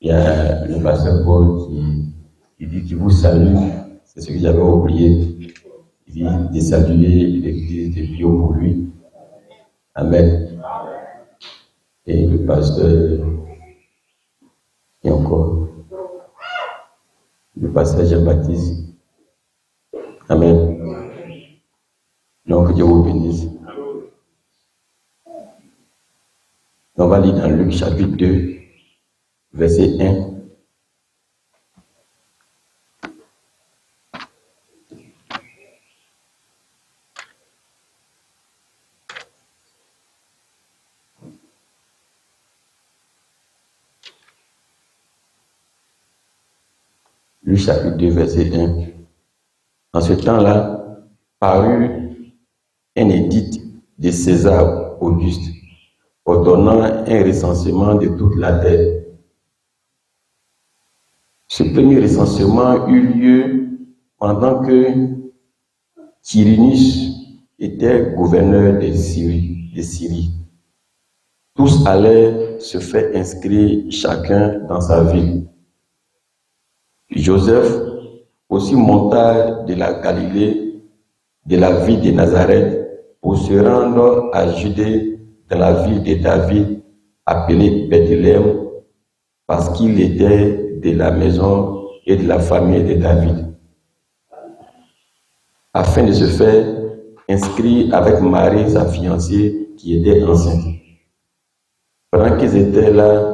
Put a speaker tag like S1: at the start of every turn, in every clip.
S1: Il y a le pasteur Paul qui dit qu'il vous salue. C'est ce que j'avais oublié. Il dit de saluer l'église de Bio pour lui. Amen. Et le pasteur, et encore, le pasteur Jean-Baptiste. Amen. Donc, Dieu vous bénisse. On va lire dans Luc chapitre 2, verset 1. Luc chapitre 2, verset 1. En ce temps-là, parut un édit de César Auguste, ordonnant un recensement de toute la terre. Ce premier recensement eut lieu pendant que Quirinus était gouverneur de Syrie. Tous allaient se faire inscrire chacun dans sa ville. Joseph aussi monta de la Galilée, de la ville de Nazareth, pour se rendre à Judée, dans la ville de David, appelée Bethléem, parce qu'il était de la maison et de la famille de David, afin de se faire inscrire avec Marie, sa fiancée, qui était enceinte. Pendant qu'ils étaient là,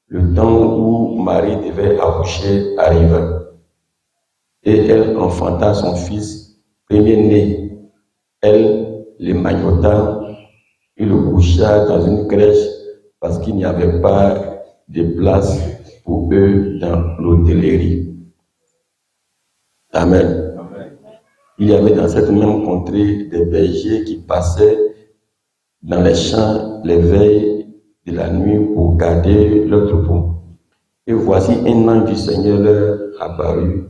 S1: le temps où Marie devait accoucher arriva, et elle enfanta son fils premier-né. Elle le magnota et le coucha dans une crèche parce qu'il n'y avait pas de place pour eux dans l'hôtellerie. Amen. Il y avait dans cette même contrée des bergers qui passaient dans les champs les veilles de la nuit pour garder leur troupeau. Et voici un ange du Seigneur leur apparut,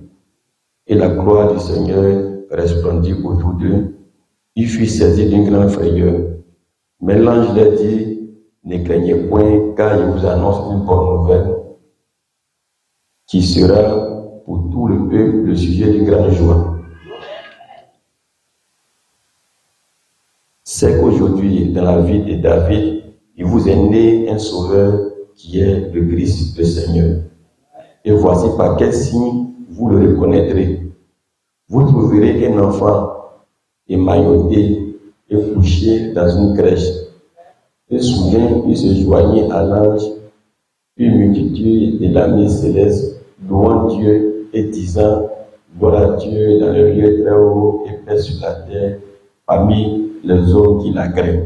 S1: et la gloire du Seigneur resplendit autour d'eux. Il fut saisi d'une grande frayeur. Mais l'ange leur dit, ne craignez point, car je vous annonce une bonne nouvelle, qui sera pour tout le peuple le sujet d'une grande joie. C'est qu'aujourd'hui, dans la vie de David, il vous est né un sauveur qui est le Christ, le Seigneur. Et voici par quel signe vous le reconnaîtrez. Vous trouverez un enfant émailloté et couché dans une crèche. Et soudain, il se joignit à l'ange, une multitude de l'armée céleste, louant Dieu et disant, gloire à Dieu dans le lieu très haut et paix sur la terre, parmi les hommes qui l'agréent.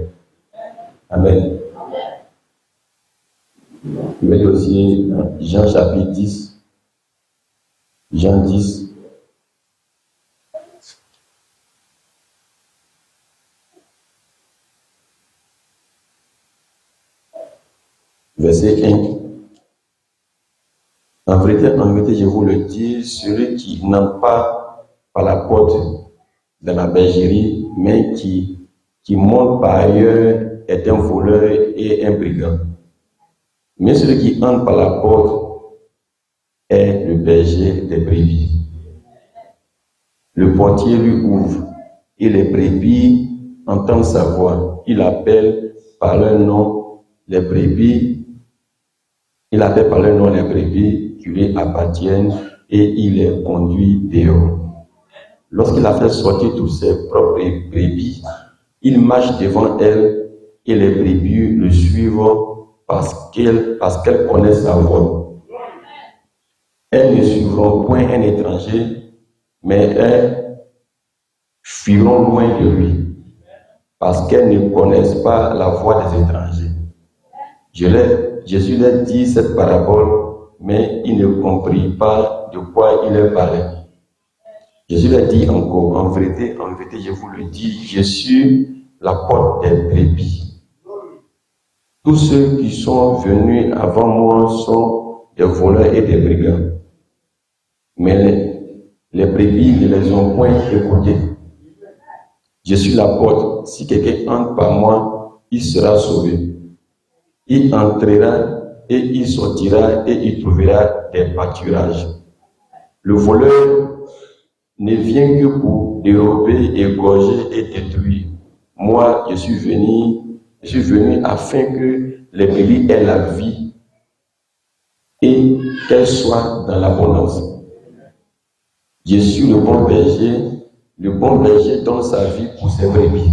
S1: Amen. Je vais aussi dans Jean chapitre 10. Jean 10. Verset 1. En vérité, je vous le dis, celui qui n'entre pas par la porte de la bergerie, mais qui monte par ailleurs est un voleur et un brigand. Mais celui qui entre par la porte est le berger des brebis. Le portier lui ouvre, et les brebis entendent sa voix. Il appelle par leur nom les brebis. Il appelle par leur nom les brebis qui lui appartiennent et il les conduit dehors. Lorsqu'il a fait sortir tous ses propres brebis, il marche devant elles et les brebis le suivent parce qu'elles connaissent sa voix. Elles ne suivront point un étranger, mais elles fuiront loin de lui, parce qu'elles ne connaissent pas la voix des étrangers. Jésus leur dit cette parabole, mais ils ne comprirent pas de quoi il leur parlait. Jésus leur dit encore, en vérité, je vous le dis, je suis la porte des brebis. Tous ceux qui sont venus avant moi sont des voleurs et des brigands. Mais les brebis ne les ont point écoutés. Je suis la porte. Si quelqu'un entre par moi, il sera sauvé. Il entrera et il sortira et il trouvera des pâturages. Le voleur ne vient que pour dérober, égorger et détruire. Moi, je suis venu afin que les brebis aient la vie et qu'elles soient dans l'abondance. Je suis le bon berger. Le bon berger donne sa vie pour ses brebis.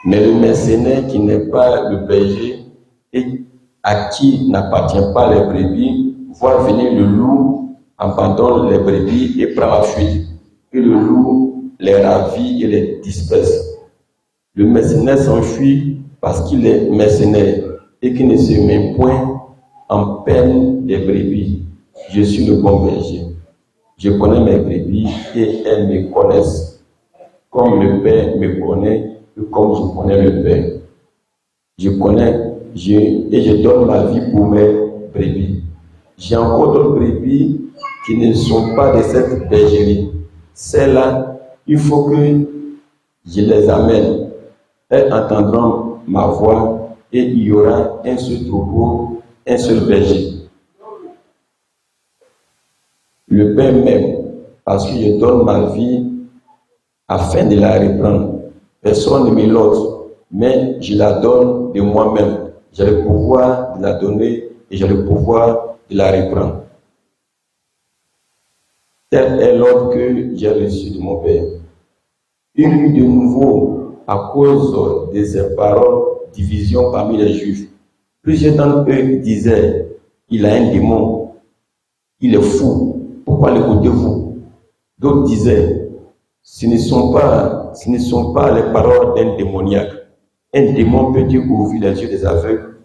S1: Mais le mercenaire qui n'est pas le berger et à qui n'appartient pas les brebis, voit venir le loup, abandonne les brebis et prend la fuite. Et le loup les ravit et les disperse. Le mercenaire s'enfuit parce qu'il est mercenaire et qu'il ne se met point en peine des brebis. Je suis le bon berger. Je connais mes brebis et elles me connaissent, comme le Père me connaît et comme je connais le Père. Je donne ma vie pour mes brebis. J'ai encore d'autres brebis qui ne sont pas de cette bergerie. Celles-là, il faut que je les amène. Elles entendront ma voix et il y aura un seul troupeau, un seul berger. Le Père m'aime parce que je donne ma vie afin de la reprendre. Personne ne me l'ôte, mais je la donne de moi-même. J'ai le pouvoir de la donner et j'ai le pouvoir de la reprendre. Tel est l'ordre que j'ai reçu de mon Père. Il y eut de nouveau, à cause de ces paroles, division parmi les Juifs. Plusieurs d'entre eux disaient, il a un démon, il est fou, pourquoi l'écoutez-vous? D'autres disaient, ce ne sont pas les paroles d'un démoniaque. Un démon peut-il ouvrir les yeux des aveugles?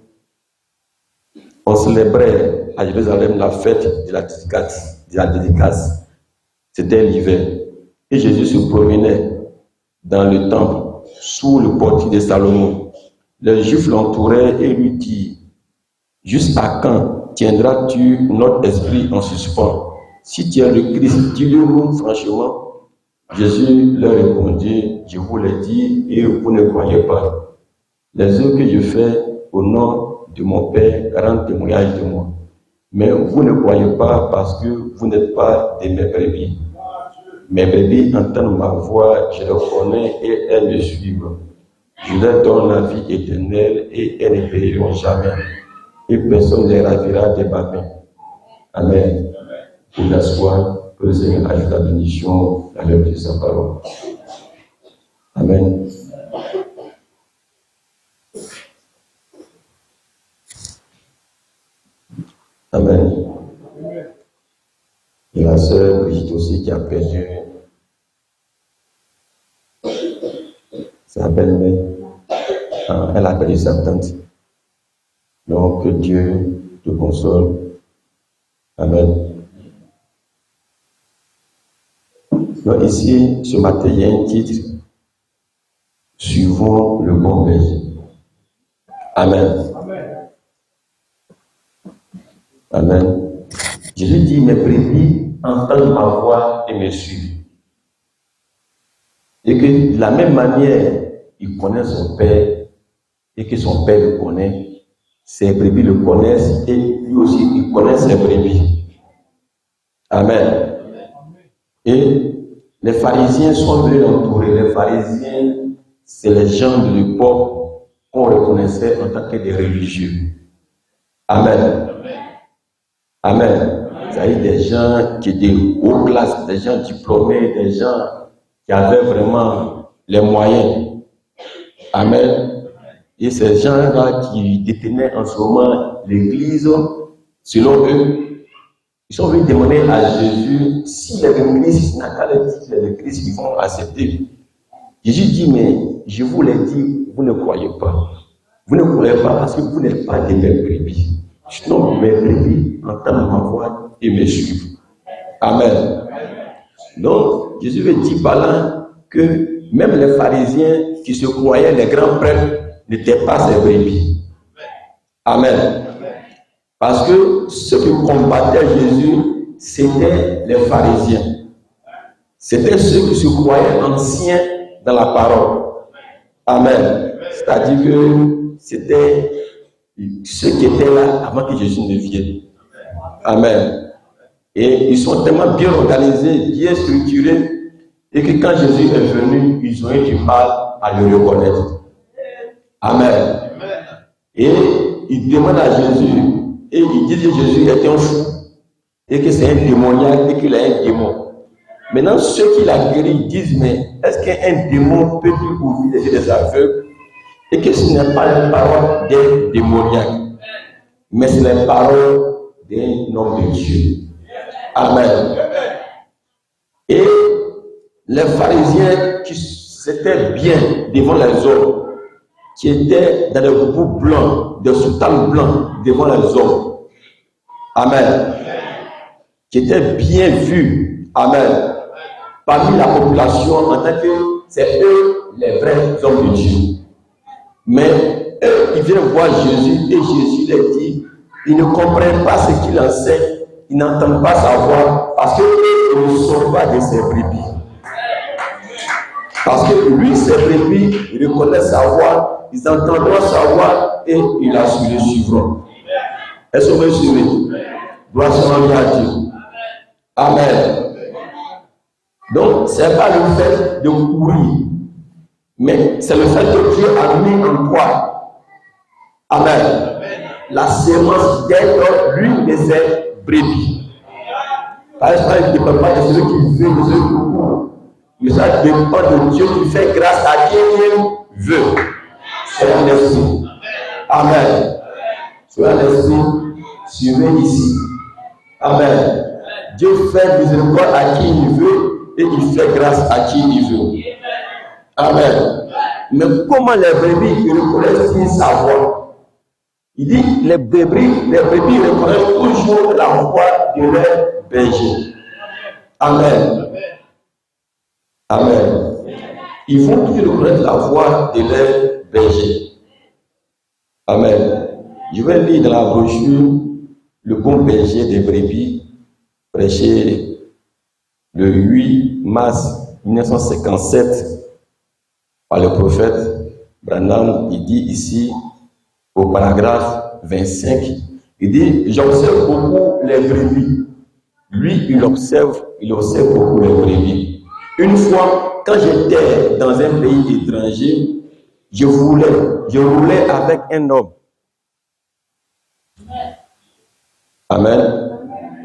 S1: On célébrait à Jérusalem la fête de la dédicace. C'était l'hiver. Et Jésus se promenait dans le temple, sous le portique de Salomon. Les Juifs l'entouraient et lui dirent, jusqu'à quand tiendras-tu notre esprit en suspens? Si tu es le Christ, dis-le-nous franchement. Jésus leur répondit, je vous l'ai dit et vous ne croyez pas. Les œuvres que je fais au nom de mon Père rendent témoignage de moi. Mais vous ne croyez pas parce que vous n'êtes pas de mes brebis. Mes brebis entendent ma voix, je les connais et elles me suivent. Je leur donne la vie éternelle et elles ne périront jamais. Et personne ne les ravira de ma main. Amen. Pour la foi, que le Seigneur ajoute la bénédiction à l'œuvre de sa parole. Amen. Amen. Et la sœur Brigitte aussi qui a perdu sa belle-mère. Elle a perdu sa tante. Donc que Dieu te console. Amen. Donc ici, ce matin, il y a un titre. Suivons le bon berger. Amen. Amen. Jésus dit, mes brebis entendent ma voix et me suivent. Et que de la même manière, il connaît son Père et que son Père le connaît, ses brebis le connaissent et lui aussi, il connaît ses brebis. Amen. Et les pharisiens sont venus l'entourer. Les pharisiens, c'est les gens de l'époque qu'on reconnaissait en tant que des religieux. Amen. Amen. C'est-à-dire des gens qui étaient haut classe, des gens diplômés, des gens qui avaient vraiment les moyens. Amen. Et ces gens-là qui détenaient en ce moment l'Église, selon eux, ils sont venus demander à Jésus si l'Église n'a qu'à leur dire que l'Église ils vont accepter. Jésus dit, mais je vous l'ai dit, vous ne croyez pas. Vous ne croyez pas parce que vous n'êtes pas des mêmes brebis. Sinon, mes brebis entendent ma voix et me suivent. Amen. Donc, Jésus veut dire par là que même les pharisiens qui se croyaient les grands prêtres n'étaient pas ses brebis. Amen. Parce que ceux qui combattaient Jésus, c'était les pharisiens. C'était ceux qui se croyaient anciens dans la parole. Amen. C'est-à-dire que c'était ceux qui étaient là avant que Jésus ne vienne. Amen. Et ils sont tellement bien organisés, bien structurés, et que quand Jésus est venu, ils ont eu du mal à le reconnaître. Amen. Et ils demandent à Jésus, et ils disent que Jésus était un fou, et que c'est un démoniaque, et qu'il a un démon. Maintenant, ceux qui l'ont guéri disent, mais est-ce qu'un démon peut-il ouvrir les yeux des aveugles? Et que ce n'est pas la parole d'un démoniaque, mais c'est la parole d'un homme de Dieu. Amen. Et les pharisiens qui s'étaient bien devant les hommes, qui étaient dans des groupes blancs, des soutanes blancs devant les hommes. Amen. Qui étaient bien vus. Amen. Parmi la population, en tant que c'est eux les vrais hommes de Dieu. Mais eux, ils viennent voir Jésus et Jésus leur dit, ils ne comprennent pas ce qu'il enseigne, ils n'entendent pas sa voix parce qu'ils ne sont pas de ses brebis. Parce que lui, ses brebis, ils reconnaissent sa voix, ils entendront sa voix et ils la suivront. Est-ce que vous me suivez? Gloire soit à Dieu. Amen. Donc, ce n'est pas le fait de courir, mais c'est le fait que Dieu a mis en toi. Amen. La sémence d'être l'une de ses brebis. Par exemple, il ne dépend pas de celui qui veut, de celui qui court. Mais ça dépend de Dieu qui fait grâce à qui il veut. C'est un esprit. Amen. C'est un esprit. Suivez ici. Amen. Dieu fait miséricorde à qui il veut et il fait grâce à qui il veut. Amen. Mais comment les brebis reconnaissent-ils sa voix? Il dit les brebis reconnaissent toujours la voix de leur berger. Amen. Amen. Ils vont toujours reconnaître la voix de leur berger. Amen. Je vais lire dans la brochure Le bon berger des brebis, prêché le 8 mars 1957 par le prophète Branham. Il dit ici, au paragraphe 25, il dit, j'observe beaucoup les brebis. Lui, il observe beaucoup les brebis. Une fois, quand j'étais dans un pays étranger, je roulais avec un homme. Amen.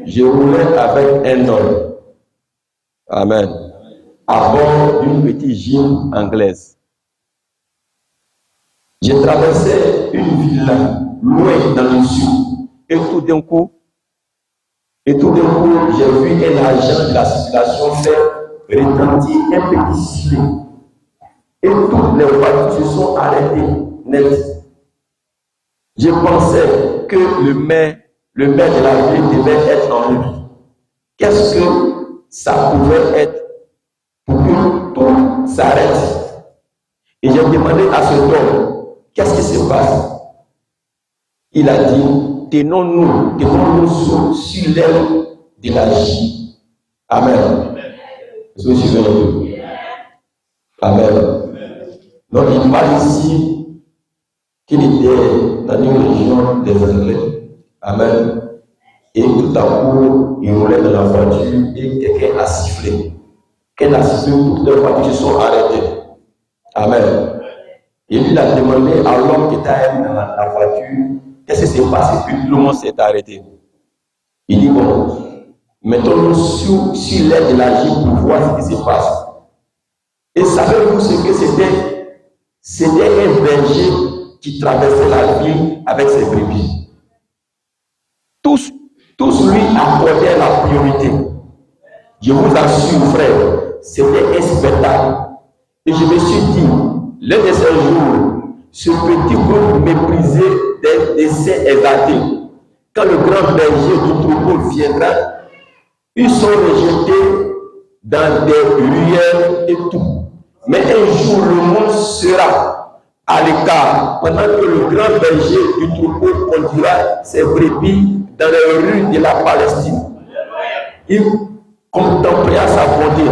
S1: Je roulais avec un homme. Amen. À bord d'une petite jeep anglaise. J'ai traversé une ville loin dans le sud. Et tout d'un coup, j'ai vu un agent de la circulation faire retentir un petit sifflet. Et toutes les voitures se sont arrêtées net. Je pensais que le maire de la ville devait être en lui. Qu'est-ce que ça pouvait être pour que tout s'arrête? Et j'ai demandé à cet homme, qu'est-ce qui se passe? Il a dit, tenons-nous sur l'aile de la J. Amen. Est-ce que je suis venu? Amen. Donc il parle ici qu'il était dans une région des Anglais. Amen. Et tout à coup, il roulait dans la voiture et quelqu'un a sifflé. Quelqu'un a sifflé, toutes les voitures se sont arrêtées. Amen. Et lui, il a demandé à l'homme qui était dans la voiture, qu'est-ce qui s'est passé? Puis tout le monde s'est arrêté. Il dit, bon, mettons-nous sur l'aile de la J pour voir ce qui se passe. Et savez-vous ce que c'était? C'était un berger qui traversait la ville avec ses brebis. Tous lui accordaient la priorité. Je vous assure, frère, c'était un spectacle. Et je me suis dit, l'un de ces jours, ce petit groupe méprisé des saints exaltés, quand le grand berger du troupeau viendra, ils sont rejetés dans des ruelles et tout. Mais un jour, le monde sera à l'écart, pendant que le grand berger du troupeau conduira ses brebis dans les rues de la Palestine. Ils contemplera sa beauté.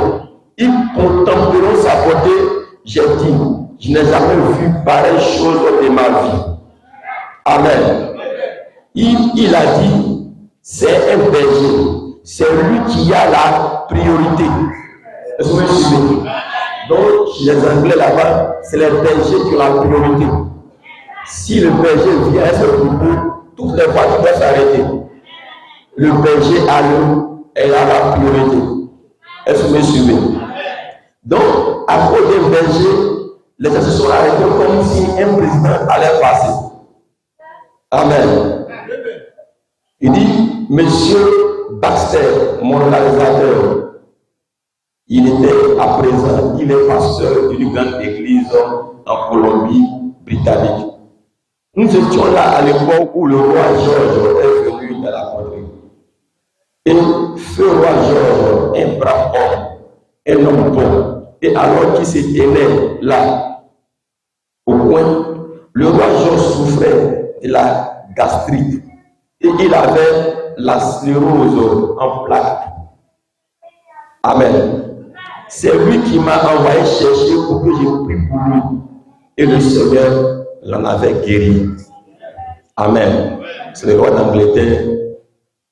S1: Ils contempleront sa beauté. J'ai dit, je n'ai jamais vu pareille chose de ma vie. Amen. Il a dit, c'est un berger. C'est lui qui a la priorité. Est-ce que vous me suivez? Donc, chez les Anglais là-bas, c'est les bergers qui ont la priorité. Si le berger vient à ce troupeau, toutes les voitures doivent s'arrêter. Le berger a la priorité. Est-ce que vous me suivez? Donc, à cause des bergers, les gens se sont arrêtés comme si un président allait passer. Amen. Il dit, Monsieur Baxter, mon réalisateur, il était à présent, il est pasteur d'une grande église en Colombie-Britannique. Nous étions là à l'époque où le roi George est venu dans la contrée. Et ce roi George, un brave homme, un homme bon, et alors qu'il se tenait là, au coin, le roi George souffrait de la gastrite et il avait la sclérose en plaques. Amen. C'est lui qui m'a envoyé chercher pour que je prie pour lui. Et le Seigneur l'en avait guéri. Amen. C'est le roi d'Angleterre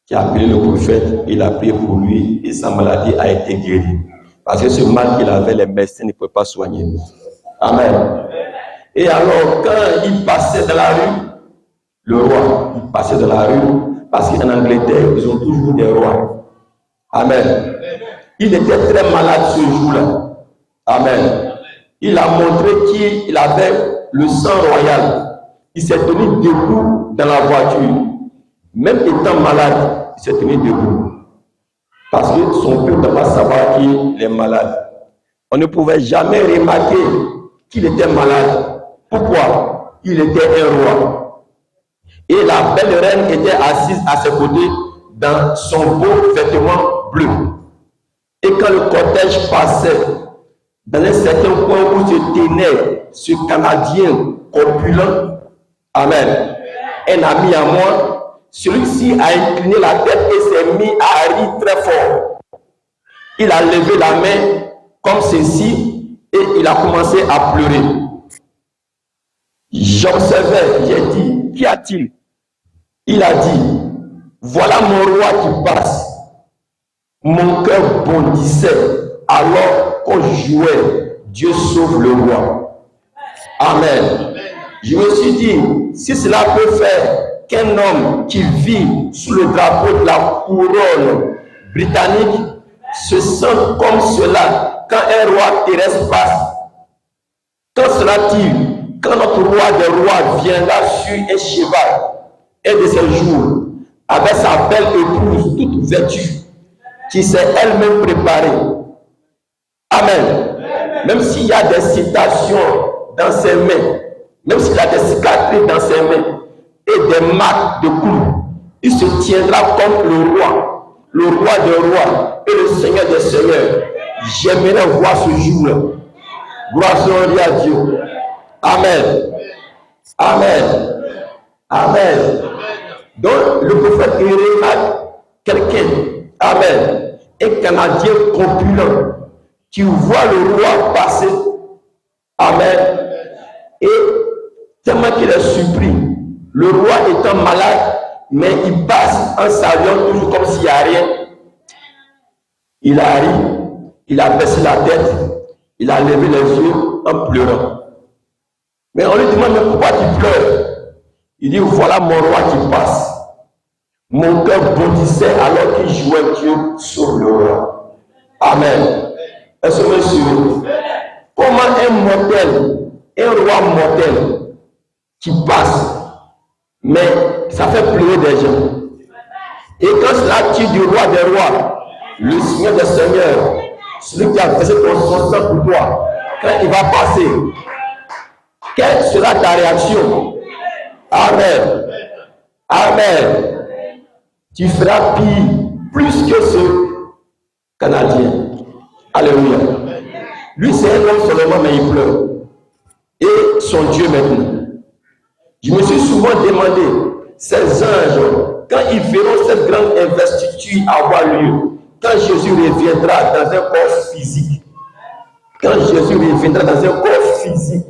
S1: qui a appelé le prophète, il a prié pour lui et sa maladie a été guérie. Parce que ce mal qu'il avait, les médecins ne pouvaient pas soigner. Amen. Et alors, quand il passait dans la rue, le roi, il passait dans la rue, parce qu'en Angleterre, ils ont toujours des rois. Amen. Il était très malade ce jour-là. Amen. Il a montré qu'il avait le sang royal. Il s'est tenu debout dans la voiture. Même étant malade, il s'est tenu debout. Parce que son peuple ne doit pas savoir qu'il est malade. On ne pouvait jamais remarquer qu'il était malade. Pourquoi? Il était un roi. Et la belle reine était assise à ses côtés dans son beau vêtement bleu. Et quand le cortège passait dans un certain point où se tenait ce Canadien corpulent, amen, un ami à moi, celui-ci a incliné la tête et s'est mis à rire très fort. Il a levé la main comme ceci et il a commencé à pleurer. J'observais, j'ai dit, qu'y a-t-il? Il a dit, voilà mon roi qui passe. Mon cœur bondissait alors qu'on jouait Dieu sauve le roi. Amen. Je me suis dit, si cela peut faire qu'un homme qui vit sous le drapeau de la couronne britannique se sente comme cela quand un roi terrestre passe, quand sera-t-il quand notre roi des rois viendra sur un cheval et de ses jours avec sa belle épouse toute vêtue qui s'est elle-même préparée. Amen. Même s'il y a des citations dans ses mains, même s'il a des cicatrices dans ses mains et des marques de coups, il se tiendra comme le roi des rois et le Seigneur des seigneurs. J'aimerais voir ce jour-là. Gloire à Dieu. Amen. Amen. Amen. Donc, le prophète remarque quelqu'un, amen, un Canadien corpulent qui voit le roi passer, amen, et tellement qu'il est surpris, le roi étant malade, mais il passe en saluant toujours comme s'il n'y a rien. Il a ri, il a baissé la tête, il a levé les yeux en pleurant. Mais on lui demande, mais pourquoi tu pleures? Il dit, voilà mon roi qui passe. Mon cœur bondissait alors qu'il jouait Dieu sur le roi. Amen. Est-ce que vous me suivez? Comment un mortel, un roi mortel qui passe, mais ça fait pleurer des gens. Et quand cela tire du roi des rois, le Seigneur des seigneurs, celui qui a versé son sang pour toi, quand il va passer, quelle sera ta réaction? Amen. Amen. Tu feras pire, plus que ce Canadien. Alléluia. Lui, c'est un homme seulement, mais il pleure. Et son Dieu maintenant. Je me suis souvent demandé, ces anges, quand ils verront cette grande investiture avoir lieu, quand Jésus reviendra dans un corps physique, quand Jésus reviendra dans un corps physique,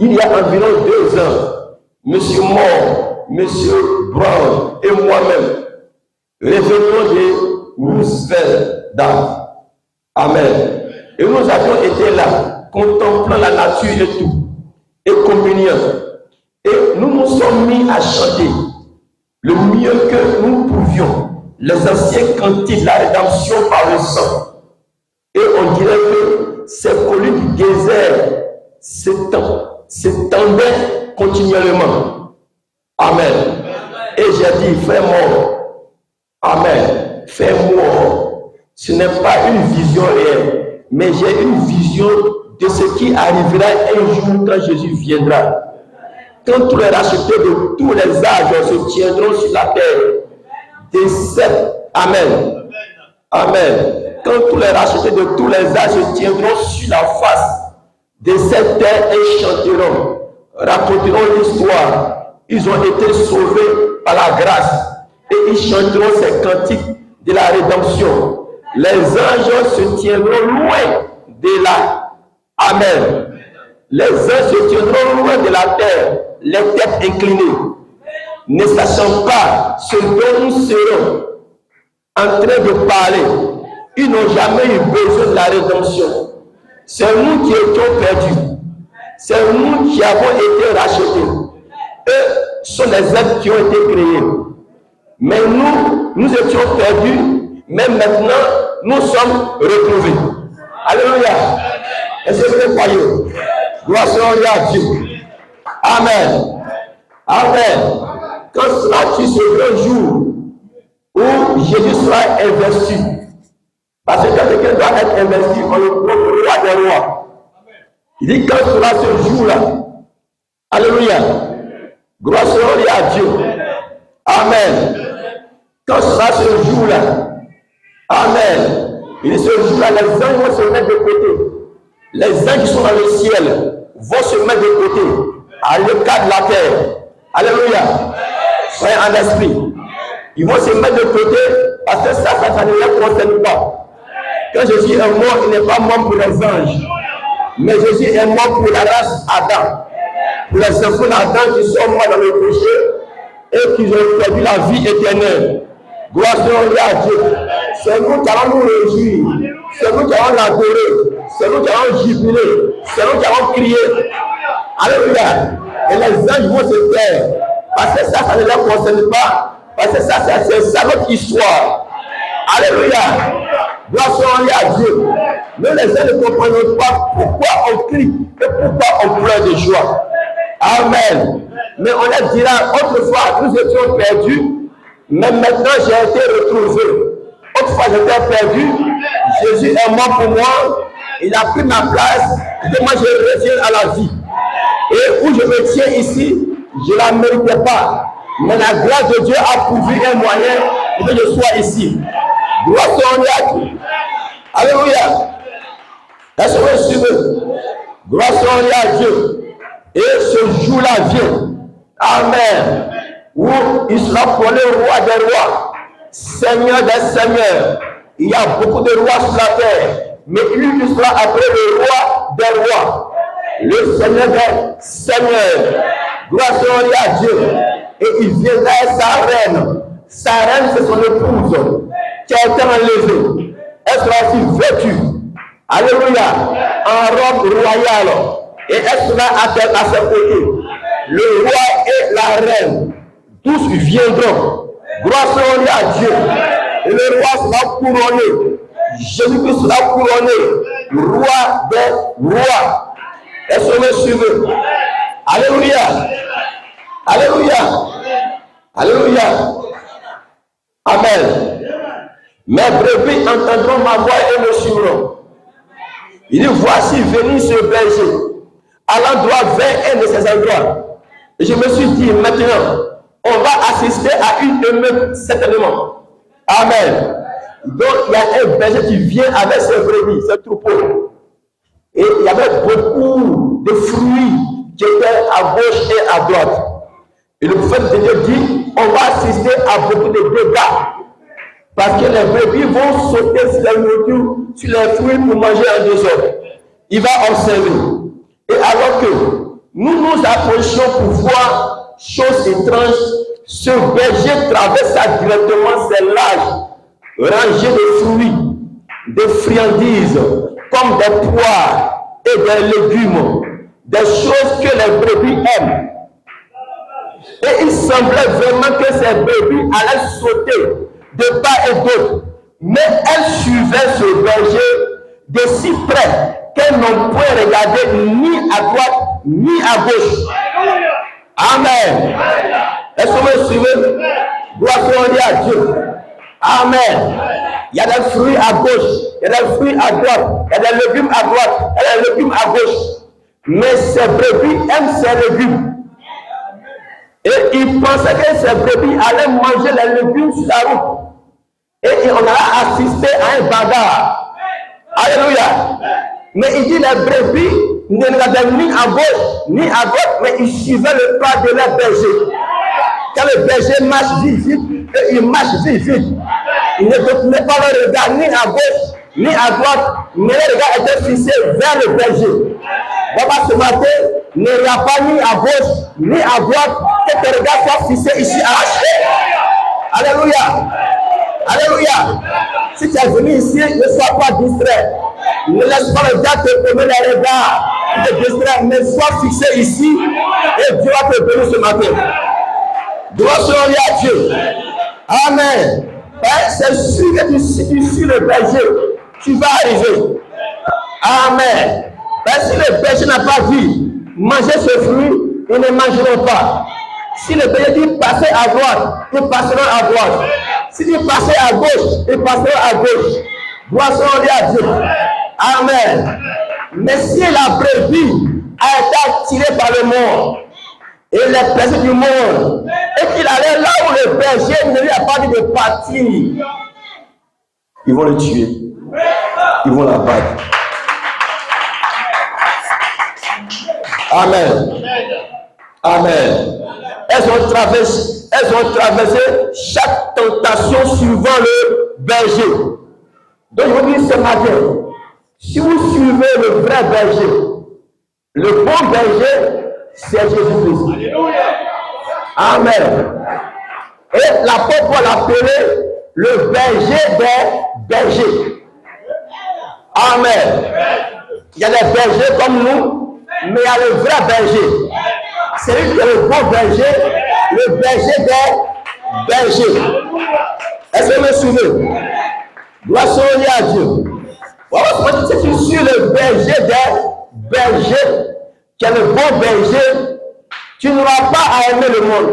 S1: il y a environ 2 ans, Monsieur Moore, Monsieur Brown et moi-même revenions de Roosevelt. Amen. Et nous avions été là, contemplant la nature et tout, et communiant. Et nous nous sommes mis à chanter le mieux que nous pouvions les anciens cantiques de la rédemption par le sang. Et on dirait que ces collines du désert s'étendaient continuellement. Amen. Et j'ai dit, frère mort, amen, frère mort, ce n'est pas une vision réelle, mais j'ai une vision de ce qui arrivera un jour quand Jésus viendra. Quand tous les rachetés de tous les âges se tiendront sur la terre, amen, amen. Quand tous les rachetés de tous les âges se tiendront sur la face de cette terre et chanteront, raconteront l'histoire. Ils ont été sauvés par la grâce et ils chanteront ces cantiques de la rédemption. Les anges se tiendront loin de là. Amen. Les anges se tiendront loin de la terre, les têtes inclinées, ne sachant pas ce dont nous serons en train de parler. Ils n'ont jamais eu besoin de la rédemption. C'est nous qui étions perdus. C'est nous qui avons été rachetés. Eux sont les êtres qui ont été créés. Mais nous étions perdus, mais maintenant, nous sommes retrouvés. Alléluia. Est-ce que vous croyez? Gloire à Dieu. Amen. Amen. Quand sera-tu ce grand jour où Jésus sera investi? Parce que quand quelqu'un doit être investi, on le prend le roi des rois. Il dit quand sera ce jour-là? Alléluia. Gloire à Dieu. Amen. Quand sera ce jour-là? Amen. Il dit ce jour-là, les anges vont se mettre de côté. Les anges qui sont dans le ciel vont se mettre de côté à l'écart de la terre. Alléluia. Soyez en esprit. Ils vont se mettre de côté parce que ça ne les concerne pas. Quand Jésus est mort, il n'est pas mort pour les anges. Mais Jésus est mort pour la race Adam. Pour les enfants d'Adam qui sont morts dans le péché et qui ont perdu la vie éternelle. Gloire à Dieu. C'est nous qui allons nous réjouir. C'est nous qui allons l'adorer. C'est nous qui allons jubiler. C'est nous qui allons crier. Alléluia. Et les anges vont se taire. Parce que ça ne les concerne pas. Parce que c'est notre histoire. Alléluia. Gloire à Dieu. Nous les uns ne comprenons pas pourquoi on crie et pourquoi on pleure de joie. Amen. Mais on leur dira, autrefois nous étions perdus, mais maintenant j'ai été retrouvé. Autrefois j'étais perdu, Jésus est mort pour moi, il a pris ma place, et moi je reviens à la vie. Et où je me tiens ici, je ne la méritais pas. Mais la grâce de Dieu a pourvu un moyen pour que je sois ici. Gloire à Dieu. Alléluia. Est-ce que vous suivez? Gloire à Dieu. Et ce jour-là vient. Amen. Où il sera appelé roi des rois, seigneur des seigneurs. Il y a beaucoup de rois sur la terre. Mais lui, il sera appelé le roi des rois. Le seigneur des seigneurs. Gloire à Dieu. Et il viendra avec sa reine. Sa reine, c'est son épouse qui a été enlevée. Elle sera aussi vêtue. Alléluia. En robe royale. Et elle sera à ses côtés. Le roi et la reine. Tous viendront. Gloire à Dieu. Et le roi sera couronné. Jésus-Christ sera couronné. Roi des rois. Est-ce que vous suivez? Alléluia. Alléluia. Alléluia. Amen. Mes brebis entendront ma voix et me suivront. Il dit, voici venir ce berger, à l'endroit vers un de ces endroits. Et je me suis dit, maintenant, on va assister à une émeute, certainement. Amen. Donc, il y a un berger qui vient avec ses brebis, ses troupeaux. Et il y avait beaucoup de fruits qui étaient à gauche et à droite. Et le prophète de Dieu dit, on va assister à beaucoup de dégâts. Parce que les brebis vont sauter sur la nourriture, sur les fruits pour manger en désordre. Il va observer. Et alors que nous nous approchons pour voir chose étrange, ce berger traversa directement ses larges rangées de fruits, de friandises, comme des poires et des légumes, des choses que les brebis aiment. Et il semblait vraiment que ces brebis allaient sauter de part et d'autre. Mais elles suivaient ce berger de si près qu'elles n'ont point regardé ni à droite ni à gauche. Amen. Est-ce que vous me suivez? Gloire à Dieu. Amen. Il y a des fruits à gauche, il y a des fruits à droite, il y a des légumes à droite, il y a des légumes à gauche. Mais ces brebis aiment ces légumes. Et ils pensaient que ces brebis allaient manger les légumes sur la route. Et on a assisté à un bagarre. Alléluia. Mais il dit les brebis ne regardaient ni à gauche ni à droite, mais ils suivaient le pas de leur berger. Quand le berger marche vite, il marche vite. Il ne tournait pas le regard ni à gauche ni à droite, mais le regard était fixé vers le berger. Papa, ce matin, ne regarde pas ni à gauche ni à droite, que tes regards soient fixés ici à la chair. Alléluia. Alléluia. Si tu es venu ici, ne sois pas distrait. Ne laisse pas le gars te promener les regards, te distraire, mais sois fixé ici et Dieu va te bénir ce matin. Gloire à Dieu. Amen. C'est sûr que si tu suis le berger, tu vas arriver. Amen. Si le berger n'a pas dit manger ce fruit, ils ne mangeront pas. Si le berger dit passer à droite, ils passeront à droite. Si dit passer à gauche, ils passeront à gauche. Gloire à Dieu. Amen. Mais si la brebis a été attirée par le monde et les plaisirs du monde, et qu'il allait là où le berger ne lui a pas dit de partir, ils vont le tuer. Ils vont l'abattre. Amen. Amen. Elles ont traversé chaque tentation suivant le berger. Donc je vous dis ce matin, si vous suivez le vrai berger, le bon berger, c'est Jésus-Christ. Amen. Et l'apôtre va l'appeler le berger des bergers. Amen. Il y a des bergers comme nous, mais il y a le vrai berger. C'est lui qui est le bon berger, le berger des bergers. Est-ce que vous me suivez? Gloire à Dieu. Si tu suis le berger des bergers, qui est le bon berger, tu n'auras pas à aimer le monde.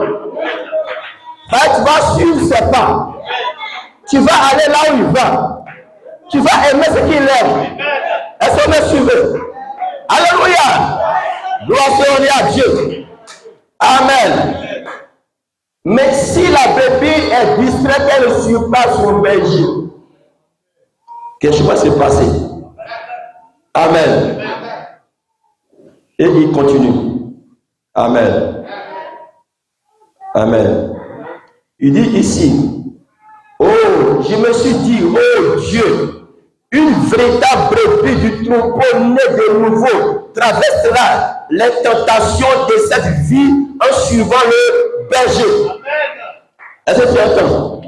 S1: Tu vas suivre ses pas. Tu vas aller là où il va. Tu vas aimer ce qu'il aime. Est-ce que vous me suivez? Alléluia. Gloire à Dieu. Amen. Mais si la brebis est distraite, elle ne suit pas son berger, quelque chose va se passer. Amen. Et il continue. Amen. Amen. Il dit ici, oh, je me suis dit, oh Dieu, une véritable brebis du troupeau née de nouveau traversera les tentations de cette vie en suivant le berger. Est-ce que tu entends?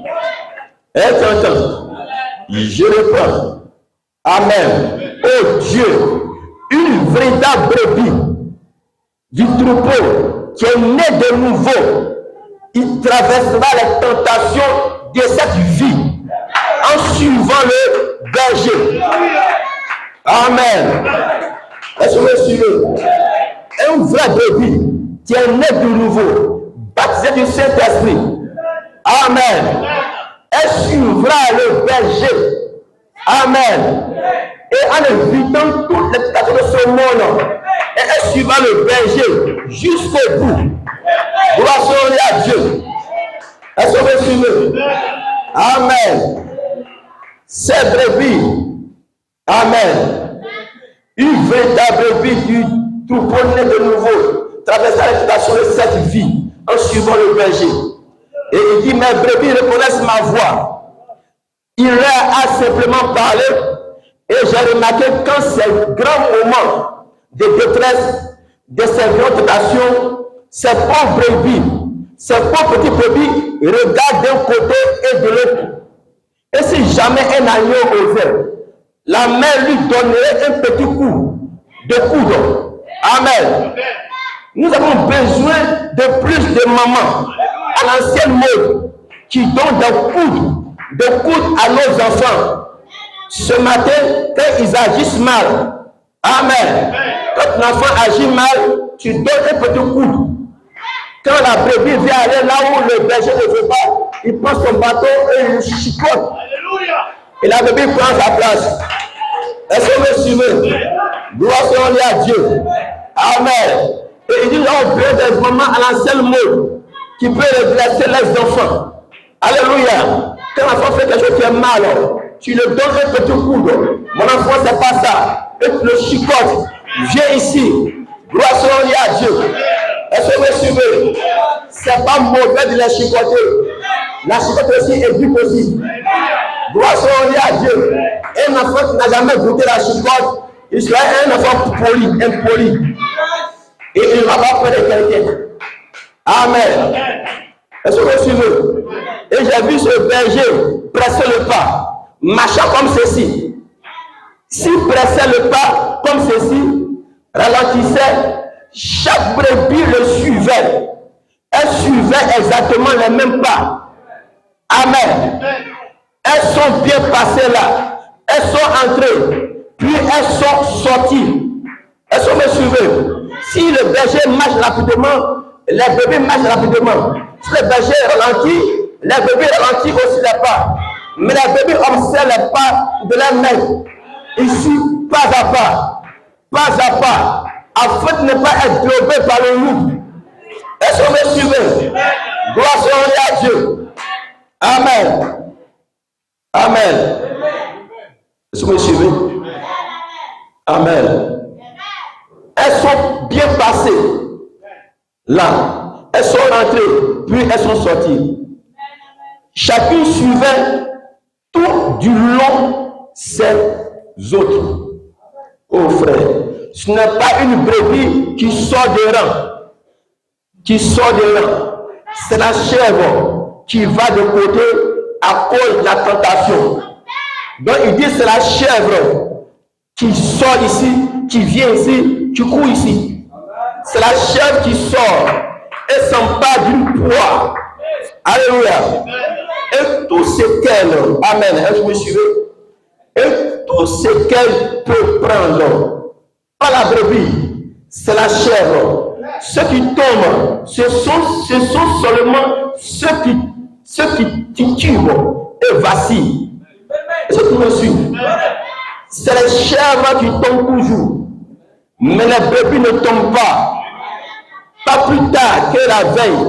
S1: Est-ce que tu entends? Je reprends. Amen. Oh Dieu, une véritable brebis du troupeau qui est née de nouveau, il traversera les tentations de cette vie en suivant le berger. Amen. Est-ce que vous me suivez? Un vrai brebis qui est né de nouveau, baptisé du Saint-Esprit. Amen. Elle suivra le berger. Amen. Et en évitant toutes les tentations de ce monde, elle suivra le berger jusqu'au bout. Gloire à Dieu. Est-ce que vous me suivez? Amen. Ces brebis, amen, une véritable brebis du troupeau né de nouveau, traversa les tentations de cette vie en suivant le berger. Et il dit, mes brebis reconnaissent ma voix. Il leur a simplement parlé, et j'ai remarqué quand ces grands moments de détresse, de ces grandes tentations, ces pauvres brebis, ces pauvres petits brebis regardent d'un côté et de l'autre. Et si jamais un agneau osait, la mère lui donnerait un petit coup de coude. Amen. Nous avons besoin de plus de mamans à l'ancienne mode qui donnent des coudes à nos enfants. Ce matin, quand ils agissent mal, amen. Quand l'enfant agit mal, tu donnes un petit coude. Quand la brebis vient aller là où le berger ne veut pas, il prend son bâton et il chicote. Et la brebis prend sa place. Est-ce que vous suivez? Gloire soit à Dieu. Amen. Et il dit, on veut des mamans à l'ancienne mode qui peut redresser les enfants. Alléluia. Quand l'enfant fait quelque chose qui est mal, tu le donnes un petit coude. Mon enfant, c'est pas ça. Et tu le chicotes. Viens ici. Gloire soit à Dieu. Est-ce que vous suivez? C'est pas mauvais de les chicoter. La chicote aussi est éduque aussi. Gloire soit à Dieu. Un enfant qui n'a jamais goûté la chicote, il sera un enfant poli, impoli. Et il ne va pas peur de quelqu'un. Amen. Est-ce que vous suivez? Et j'ai vu ce berger presser le pas, marchant comme ceci. S'il pressait le pas comme ceci, ralentissait, chaque brebis le suivait. Elle suivait exactement les mêmes pas. Amen. Elles sont bien passées là. Elles sont entrées, puis elles sont sorties. Est-ce que vous me suivez? Si le berger marche rapidement, les brebis marchent rapidement. Si le berger ralentit, les brebis ralentissent aussi les pas. Mais les brebis observent les pas de leur maître. Ici, pas à pas, afin de ne pas être globé par le loup. Est-ce que vous me suivez? Gloire soit à Dieu. Amen. Amen. Est-ce que vous me suivez? Amen. Elles sont bien passées. Là, elles sont rentrées, puis elles sont sorties. Chacune suivait tout du long ses autres. Oh frère, ce n'est pas une brebis qui sort des rangs. C'est la chèvre qui va de côté à cause de la tentation. Donc il dit c'est la chèvre qui sort ici, qui vient ici, qui court ici. C'est la chèvre qui sort et s'empare d'une proie. Alléluia. Et tout ce qu'elle, amen, est-ce que vous me suivez? Et tout ce qu'elle peut prendre, pas la brebis, c'est la chèvre. Ceux qui tombent, ce sont seulement ceux qui titubent et vacillent. Est-ce que vous me suivez? C'est les chèvres qui tombent toujours, mais les brebis ne tombent pas. Pas plus tard que la veille,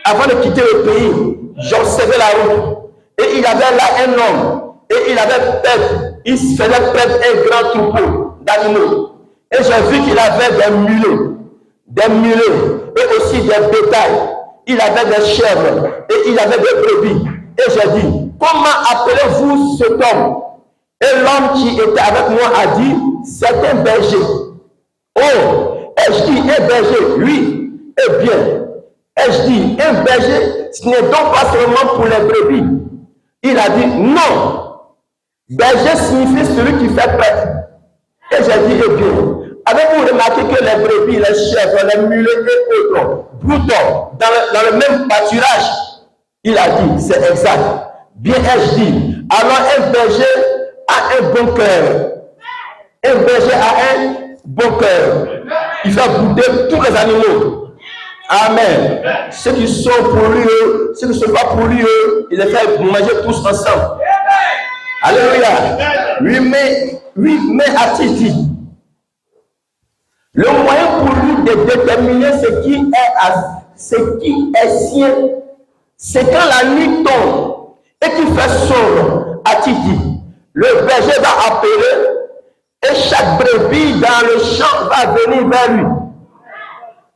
S1: avant de quitter le pays, j'observais la route. Et il y avait là un homme. Et il avait perdre, il se faisait perdre un grand troupeau d'animaux. Et j'ai vu qu'il avait des mulets, et aussi des bétails. Il avait des chèvres, et il avait des brebis. Et j'ai dit, comment appelez-vous cet homme? Et l'homme qui était avec moi a dit, c'est un berger. Oh, ai-je dit un berger? Oui. Eh bien, ai-je dit un berger, ce n'est donc pas seulement pour les brebis. Il a dit non. Berger signifie celui qui fait paître. Et j'ai dit, eh bien, avez-vous remarqué que les brebis, les chèvres, les mulets et autres broutent dans le même pâturage? Il a dit, c'est exact. Bien ai-je dit, alors un berger a un bon cœur. Un berger a un bon cœur. Il fait brouter tous les animaux. Amen. Ceux qui sont pour lui, ceux qui ne sont pas pour lui, il les fait manger tous ensemble. Alléluia. Lui-même a-t-il dit, le moyen pour lui de déterminer ce qui est sien, c'est quand la nuit tombe et qu'il fait sombre, a-t-il dit, le berger va appeler et chaque brebis dans le champ va venir vers lui.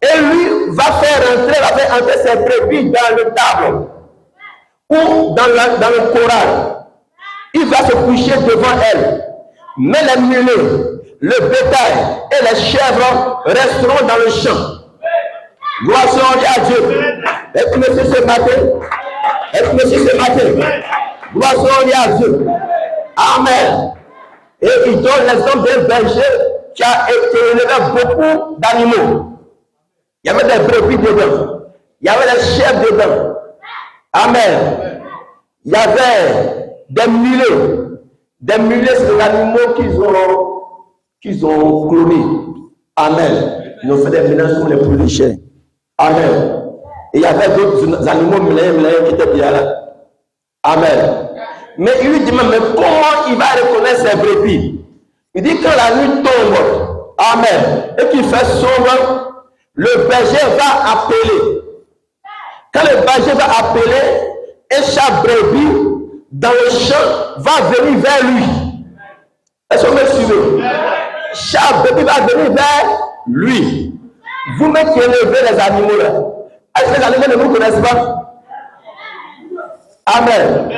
S1: Et lui va faire entrer ses brebis dans le table ou dans le corral. Il va se coucher devant elle. Mais les mulets, le bétail et les chèvres resteront dans le champ. Gloire soit à Dieu. Est-ce que monsieur ce matin? Est-ce que monsieur ce matin? Gloire soit à Dieu. Amen. Et il donne l'exemple d'un berger qui a élevé beaucoup d'animaux. Il y avait des brebis dedans. Il y avait des chèvres dedans. Amen. Il y avait des mulets. Des mulets, c'est des animaux qu'ils ont clonés. Amen. Ils ont fait des mélanges comme les poules de chair. Amen. Et il y avait d'autres animaux mulets qui étaient bien là. Amen. Mais il lui dit, mais comment il va reconnaître ses brebis? Il dit que la nuit tombe. Amen. Et qu'il fait sombre, le berger va appeler. Quand le berger va appeler, et chaque brebis dans le champ va venir vers lui. Est-ce que vous me suivez? Chaque brebis va venir vers lui. Vous-même qui élevez les animaux là, est-ce que les animaux ne vous connaissent pas? Amen.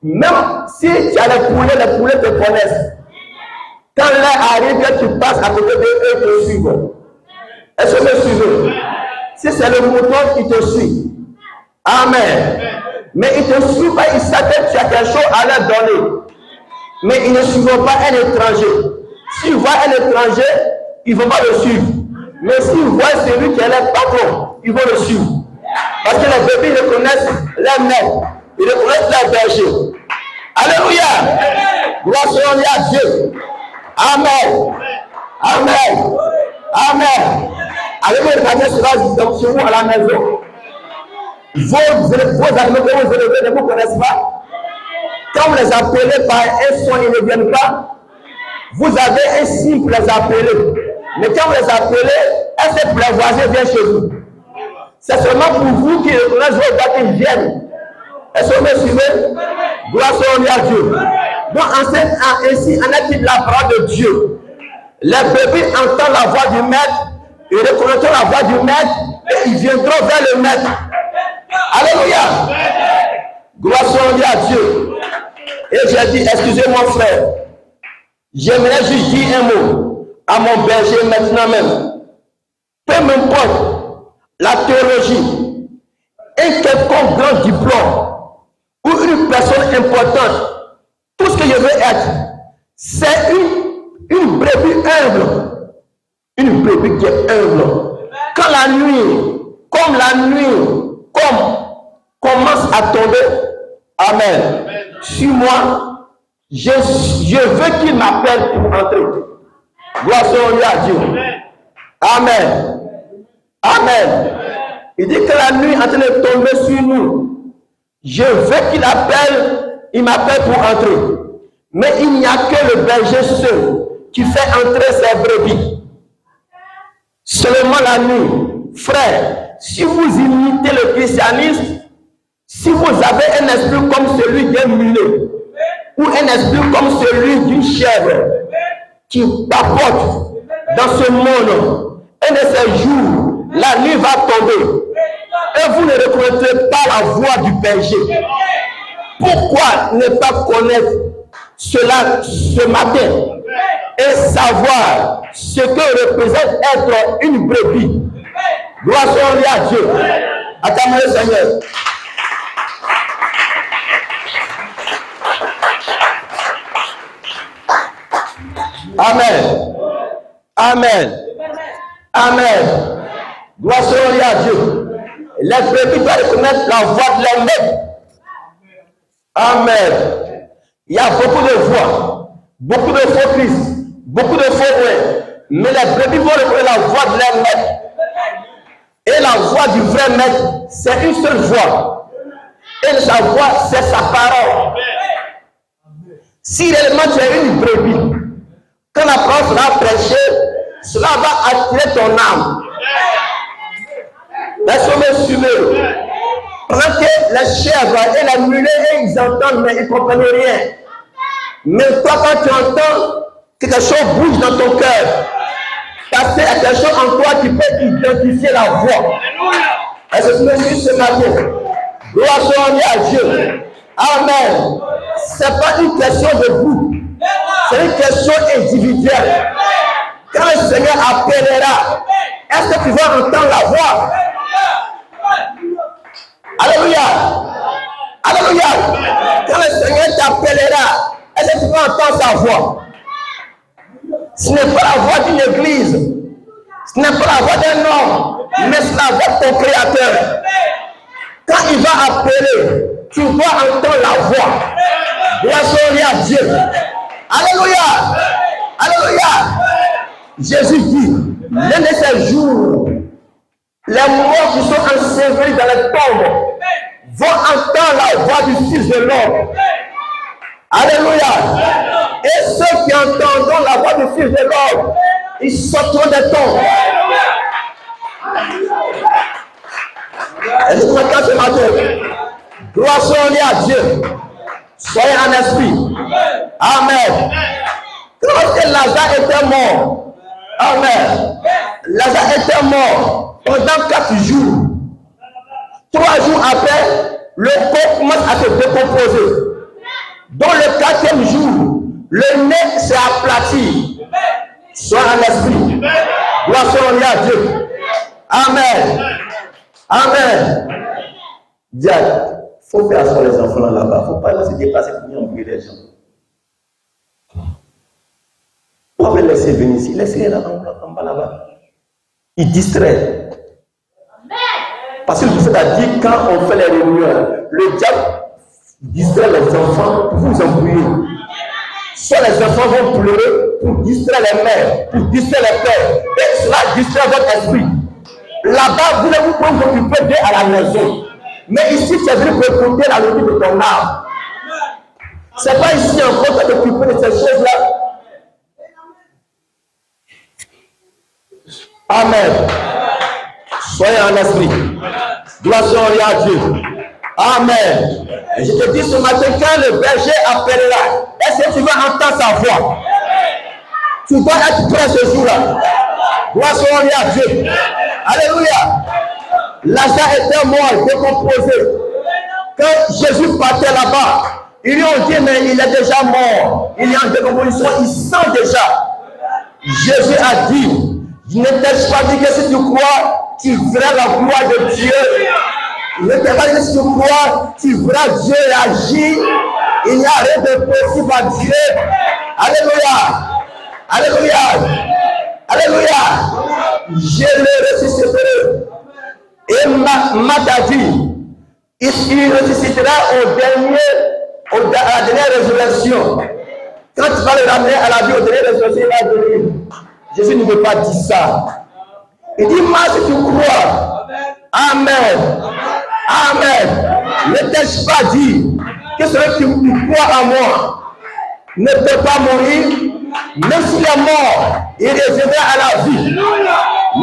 S1: Même si tu as les poulets te connaissent. Quand l'air arrive, que tu passes à côté d'eux, eux te suivent. Est-ce que vous me suivez? Si c'est le mouton qui te suit. Amen. Mais ils ne te suivent pas, ils savent que tu as quelque chose à leur donner. Mais ils ne suivent pas un étranger. S'ils voient un étranger, ils ne vont pas le suivre. Mais s'ils voient celui qui est leur patron, ils vont le suivre. Parce que les bébés reconnaissent leur maître. Ils reconnaissent leur berger. Alléluia. Gloire soit à Dieu. Amen. Amen. Amen. Allez-vous regarder cela chez vous à la maison. Vos animaux que vous élevez ne vous connaissent pas. Quand vous les appelez par un son, ils ne viennent pas. Vous avez un signe pour les appeler. Mais quand vous les appelez, est-ce que les voisins viennent chez vous? C'est seulement pour vous qui reconnaissent vos gars qu'ils viennent. Est-ce que vous me suivez? Gloire soit à Dieu. Donc, ainsi, en est-il la parole de Dieu. Les bébés entendent la voix du maître, ils reconnaîtront la voix du maître et ils viendront vers le maître. Alléluia. Gloire soit à Dieu. Et j'ai dit, excusez-moi frère, j'aimerais juste dire un mot à mon berger maintenant même. Peu m'importe la théologie, un quelconque grand diplôme ou une personne importante, tout ce que je veux être, c'est une brebis humble. Une brebis qui est humble. Quand la nuit, commence à tomber, amen. Sur moi, je veux qu'il m'appelle pour entrer. Gloire soit à Dieu. Amen. Amen. Il dit que la nuit est en train de tomber sur nous. Je veux qu'il m'appelle pour entrer. Mais il n'y a que le berger seul qui fait entrer ses brebis. Seulement la nuit. Frère, si vous imitez le christianisme, si vous avez un esprit comme celui d'un mulet, ou un esprit comme celui d'une chèvre, qui papote dans ce monde, un de ces jours, la nuit va tomber, et vous ne reconnaîtrez pas la voix du berger. Pourquoi ne pas connaître cela ce matin et savoir ce que représente être une brebis? Gloire soit à Dieu. Acclamez le Seigneur. Amen. Amen. Amen. Gloire soit à Dieu. Les brebis doivent reconnaître la voix de leur maître. Amen. Il y a beaucoup de voix, beaucoup de faux Christ, beaucoup de faux ouais. Mais les brebis vont reconnaître la voix de leur maître. Et la voix du vrai maître, c'est une seule voix. Et sa voix, c'est sa parole. Si réellement tu es une brebis, quand la parole sera prêchée, cela va attirer ton âme. Laissez-moi me suivre. Pendant que les chèvres et les mulets, ils entendent, mais ils ne comprennent rien. Mais toi, quand tu entends, quelque chose bouge dans ton cœur. Parce qu'il y a quelque chose en toi qui peut identifier la voix. Est-ce que tu me suis ce matin? Gloire soit à Dieu. Amen. Ce n'est pas une question de groupe. C'est une question individuelle. Quand le Seigneur appellera, est-ce que tu vas entendre la voix? Alléluia. Alléluia. Quand le Seigneur t'appellera, est-ce que tu vas entendre sa voix? Ce n'est pas la voix d'une église. Ce n'est pas la voix d'un homme, mais c'est la voix de ton Créateur. Quand il va appeler, tu dois entendre la voix. Gloire à Dieu. Alléluia. Alléluia. Jésus dit, l'un de ces jours, les morts qui sont ensevelis dans les tombes vont entendre la voix du Fils de l'homme. Alléluia. Et ceux qui entendront la voix du Fils de l'homme, ils sortiront des tombes. Et nous croyons ce matin, gloire à Dieu. Soyez en esprit. Amen. Lorsque Lazare était mort, amen. Lazare était mort pendant 4 jours. 3 jours après, le corps commence à se décomposer. Dans le 4e jour, le nez s'est aplati. Sois en esprit. Gloire à Dieu. Amen. Amen. Dieu, il faut faire asseoir les enfants là-bas. Il ne faut pas se dépasser pour venir embrouiller les gens. Pourquoi les laisser venir ici? Laissez-les là en bas là-bas. Ils distraient. Parce que le prophète a dit, quand on fait les réunions, le diable distrait les enfants pour vous embrouiller. Soit les enfants vont pleurer pour distraire les mères, pour distraire les pères. Et cela distrait votre esprit. Là-bas, vous ne pouvez vous occuper d'eux à la maison. Mais ici, tu es venu pour écouter la logique de ton âme. Ce n'est pas ici encore de t'occuper de ces choses-là. Amen. Soyez en esprit. Gloire à Dieu. Amen. Et je te dis ce matin, quand le berger appellera, est-ce que tu vas entendre sa voix? Tu dois être prêt ce jour-là. Gloire à Dieu. Alléluia. Lazare était mort, décomposé. Quand Jésus partait là-bas, ils lui ont dit, mais il est déjà mort. Il est en décomposition, il sent déjà. Jésus a dit, je ne t'ai pas dit que si tu crois, tu verras la gloire de Dieu. Je ne t'ai pas dit que si tu crois, tu verras Dieu agir. Il n'y a rien de possible à Dieu. Alléluia. Alléluia. Alléluia. Je le ressusciterai. Et ma vie, il ressuscitera à la dernière résurrection. Quand tu vas le ramener à la vie, au dernier résurrection, il va venir. Jésus ne veut pas dire ça. Il dit, moi, si tu crois, amen, amen. Ne t'ai-je pas dit que celui qui croit en moi ne peut pas mourir, même s'il est mort, il reviendra à la vie.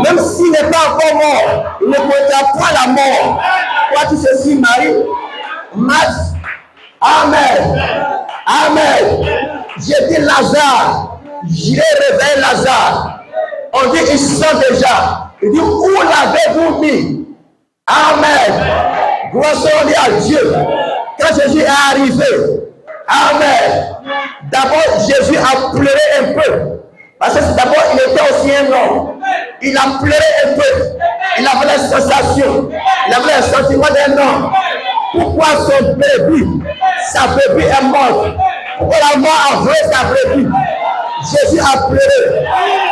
S1: Même s'il n'est pas encore mort, il ne connaîtra pas la mort. Vois-tu ceci, Marie? Max, amen, amen. J'ai dit Lazare, j'ai réveillé Lazare. On dit, il sent déjà. Il dit, où l'avez-vous mis? Amen. Gloire à Dieu. Quand Jésus est arrivé, amen. D'abord, Jésus a pleuré un peu. Parce que d'abord, il était aussi un homme. Il a pleuré un peu. Il avait les sensations. Il avait les sentiments d'un homme. Pourquoi son bébé, sa bébé est morte? Pourquoi la mort a volé sa bébé? Jésus a pleuré.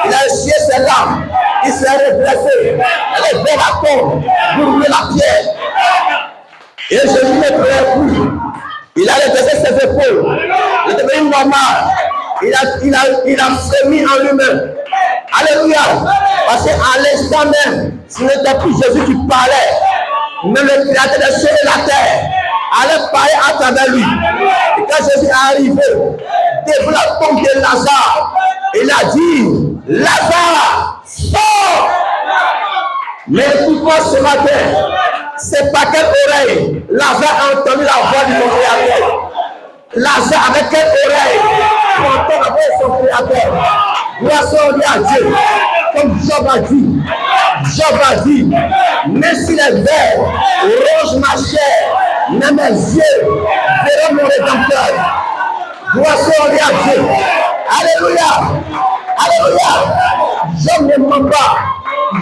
S1: Il a essuyé ses larmes. Il s'est redressé. Elle est vers la tombe. Pour rouler la pierre. Et Jésus ne pleurait plus. Il a redressé ses épaules. Il est devenu normal. Il a frémi en lui-même. Alléluia. Parce qu'à l'instant même, ce n'était plus Jésus qui parlait. Mais le Créateur des cieux et la terre allait parler à travers lui. Et quand Jésus est arrivé, devant la tombe de Lazare, il a dit, Lazare, sors! Mais écoute-moi ce matin, c'est pas quelle oreille Lazare a entendu la voix de mon Créateur. Lazare avec quelle oreille pour entendre la voix de son Créateur. Gloire à Dieu. Comme Job a dit, même si les vers rongent ma chair, mais mes yeux verront mon Rédempteur. Gloire à Dieu. Alléluia. Alléluia.
S2: Job ne ment pas.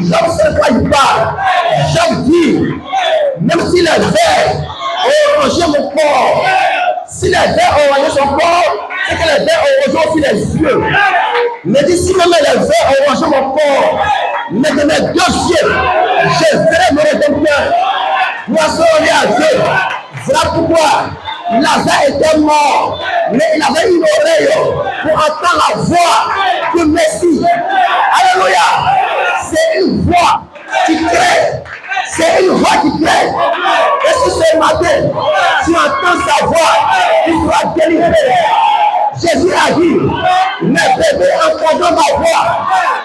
S2: Job sait quoi il parle. Job dit, même si les vers ont rongé mon corps, si les vers ont rongé son corps, c'est que les vers ont rongé aussi les yeux. Mais dit, si même les vers ont rongé mon corps, mais de mes 2 yeux, je verrai mon rédempteur. Poisson à Dieu. Voilà pourquoi Lazare était mort, mais il avait une oreille pour entendre la voix du Messie. Alléluia. C'est une voix qui crée. C'est une voix qui crée. Et si ce matin, tu entends sa voix, tu seras délivré. Jésus a dit, mes bébés entendront ma voix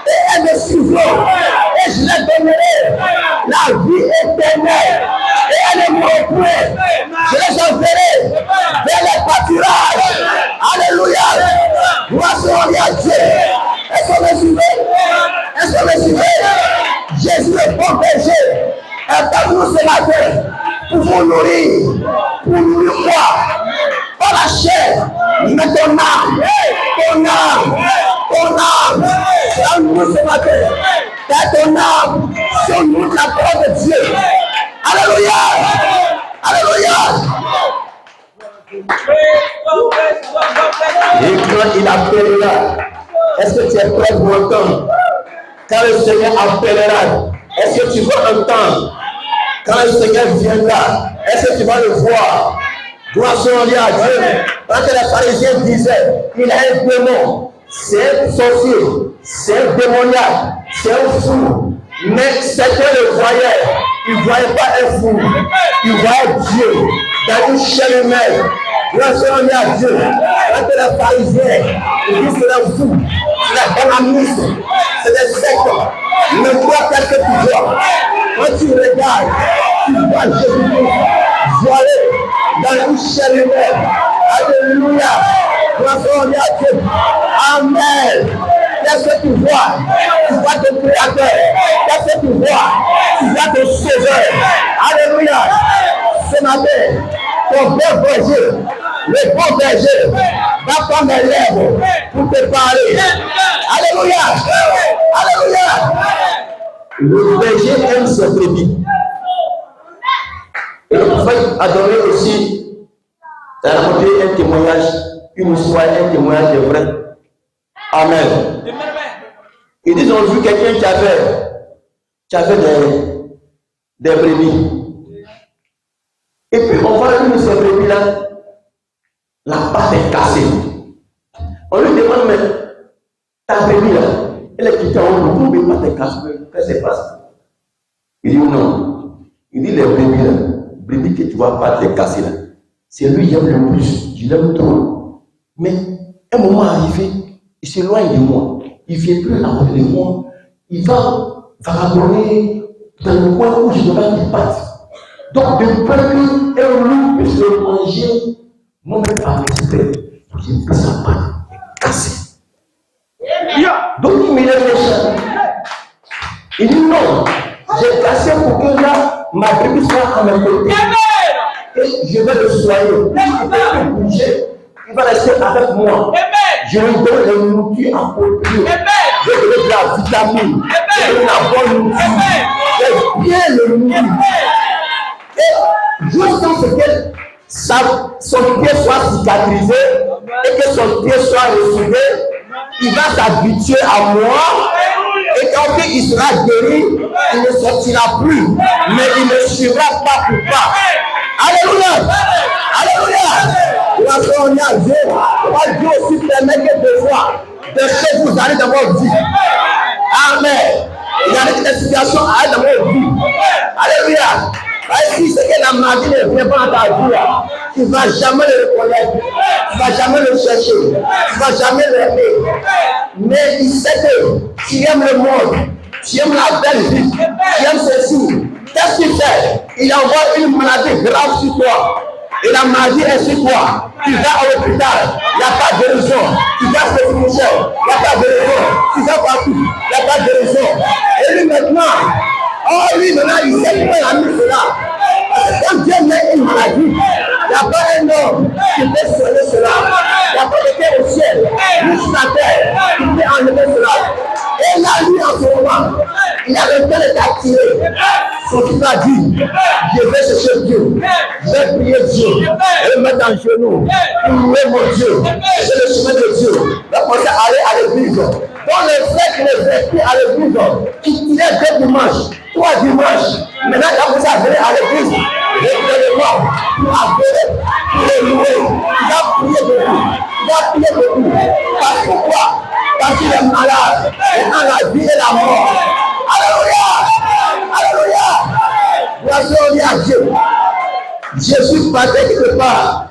S2: et elles me suivront. Et je leur donnerai la vie éternelle. Et elles ne mourront plus. Je les enverrai vers les pâturages. Alléluia. Gloire à Dieu. Est-ce qu'on me suivez? Est-ce qu'on me suivez? Jésus le bon berger est parmi nous ce matin pour vous nourrir. Pour nourrir quoi? Pas la chair, mais ton âme. Ton âme. Ton âme. C'est nous ce matin. Car ton âme, c'est nous la parole de Dieu. Alléluia. Alléluia. Et quand il appellera, est-ce que tu es prêt pour entendre? Quand le Seigneur appellera, est-ce que tu vas entendre? Quand le Seigneur viendra, est-ce que tu vas le voir? Gloire à Dieu. Quand les pharisiens disaient, il a un démon, c'est un sorcier, c'est un démoniaque, c'est un fou. Mais certains le voyaient, ils ne voyaient pas un fou, ils voyaient Dieu dans une chair humaine. Gloire à Dieu. Quand les pharisiens ils disent que c'est un fou, c'est un amis, c'est des sectes. Ne vois pas que tu vois. Quand tu regardes, tu vois Jésus voilé dans une chair humaine. Alléluia. Gloire à Dieu. Amen. Qu'est-ce que tu vois? Tu vois ton Créateur. Qu'est-ce que tu vois? Tu vois ton Sauveur. Alléluia. Ce matin, ton bon berger, le bon berger, va prendre mes lèvres pour te parler. Alléluia. Alléluia. Le berger aime ses brebis. Et le prophète a donné aussi, il a raconté un témoignage, une histoire, un témoignage vrai. Amen. Ils disent, on a vu quelqu'un qui avait des brebis. Et puis on voit une de ces brebis-là, la patte est cassée. On lui demande, mais ta brebis là, elle est quittée en haut, pourquoi la patte est cassée? Qu'est-ce qui se passe? Il dit non. Il dit, les brebis là, brebis que tu vois patte est cassée là, c'est lui qui aime le plus, je l'aime trop. Mais un moment arrivé, il s'éloigne de moi. Il ne vient plus à côté de moi. Il va vagabonder dans le coin où je devrais qu'il passe. Donc, de peur qu'un loup puisse le manger, moi-même par respect, j'ai pris sa patte cassée. Donc, il me lève les champs. Il dit non, j'ai cassé pour que là, ma brebis soit à mes côtés. Et je vais le soigner. Il va bouger. Il va rester avec moi. Je lui donne les nourritures appropriées. Je lui donne de la vitamine. Je lui donne la bonne nourriture. Je vais bien le nourrir. Et jusqu'à ce que son pied soit cicatrisé et que son pied soit ressoudé, il va s'habituer à moi. Et quand il sera guéri, il ne sortira plus. Mais il ne suivra pas pour pas. Alléluia. Alléluia. Lorsqu'on a Dieu, Dieu aussi permet que des fois, des choses vous arrivent dans votre vie. Amen. Il y a des situations à aller dans votre vie. Alléluia. Si c'est que la maladie ne vient pas dans ta vie, tu ne vas jamais le reconnaître. Tu ne vas jamais le chercher. Tu ne vas jamais l'aimer. Mais il sait que tu aimes le monde. Tu aimes la belle vie. Tu aimes ceci. Qu'est-ce qu'il fait? Il envoie une maladie grave sur toi. Et la maladie est sur toi. Tu vas à l'hôpital, il n'y a pas de guérison. Tu vas chez le physicien, il n'y a pas de guérison. Tu vas partout, il n'y a pas de guérison. Et lui maintenant, lui maintenant, il sait qu'il a mis cela. Parce que quand Dieu met une maladie, il n'y a pas un homme qui peut soigner cela. Il n'y a pas quelqu'un au ciel, ni sur la terre, qui peut enlever cela. Et là, lui, attiré. Son fils a dit, je vais chercher Dieu, je vais prier Dieu, et me mettre en genoux, pour louer mon Dieu, c'est le chemin de Dieu. Il va commencer à aller à l'église. Donc le frère qui est resté à l'église, qui tirait 2 dimanches, 3 dimanches, maintenant il a commencé à venir à l'église, régulièrement, pour adorer, pour le louer. Il a prié beaucoup, il a prié beaucoup. Parce que quoi? Parce qu'il est malade, et dans la vie et la mort. Alléluia! Alléluia! Gloire à Dieu. Jésus partait quelque part.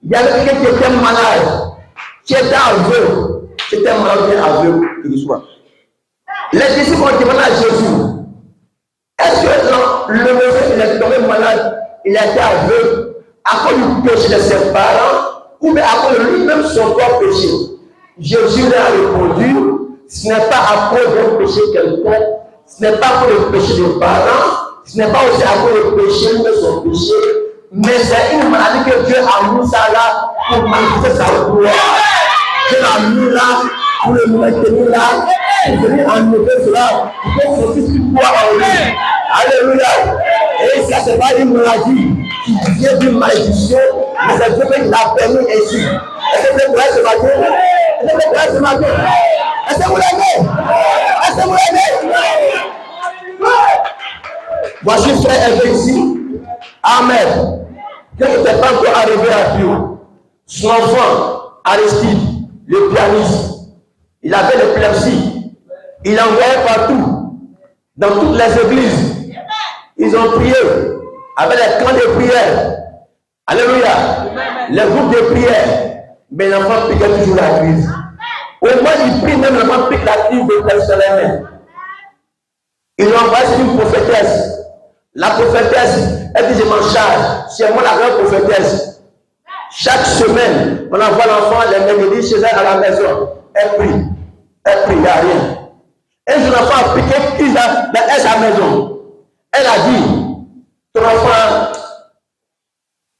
S2: Il y avait quelqu'un qui était malade, qui était aveugle. C'était malade, aveugle, il reçoit. Les disciples ont demandé à Jésus, est-ce que le monsieur, il est tombé malade, il a été aveugle à cause du péché de ses parents ou bien à cause de lui-même son propre péché? Jésus leur a répondu, ce n'est pas à cause d'un péché quelconque, ce n'est pas à cause du péché des parents, ce n'est pas aussi à cause du péché de son péché, mais c'est une maladie que Dieu a mis ça là pour manifester sa gloire. Dieu l'a mis là pour le maintenir là, pour venir enlever cela, pour que son fils puisse pouvoir en lui. Alléluia. Et ça, c'est pas une maladie qui vient d'une malédiction, mais c'est Dieu qui l'a permis ainsi. Est-ce que vous pouvez ce matin? Est-ce que vous pouvez ce matin? Est-ce que vous l'aimez? Est-ce que vous l'aimez? Voici frère Hervé ici. Amen. Qui n'était pas encore arrivé à Dieu. Son enfant, Aristide, le pianiste, il avait l'épilepsie. Il envoyait partout, dans toutes les églises. Ils ont prié avec les camps de prière. Alléluia. Les groupes de prière. Mais l'enfant piquait toujours la crise. Au moins, il prie, même l'enfant pique la crise de personnellement. Ils l'ont envoyé sur une prophétesse. La prophétesse, elle dit, je m'en charge. C'est moi la grande prophétesse. Chaque semaine, on envoie l'enfant les mercredis chez elle à la maison. Elle prie, il n'y a rien. Un jour, l'enfant a piqué crise dans sa maison. Elle a dit, ton enfant,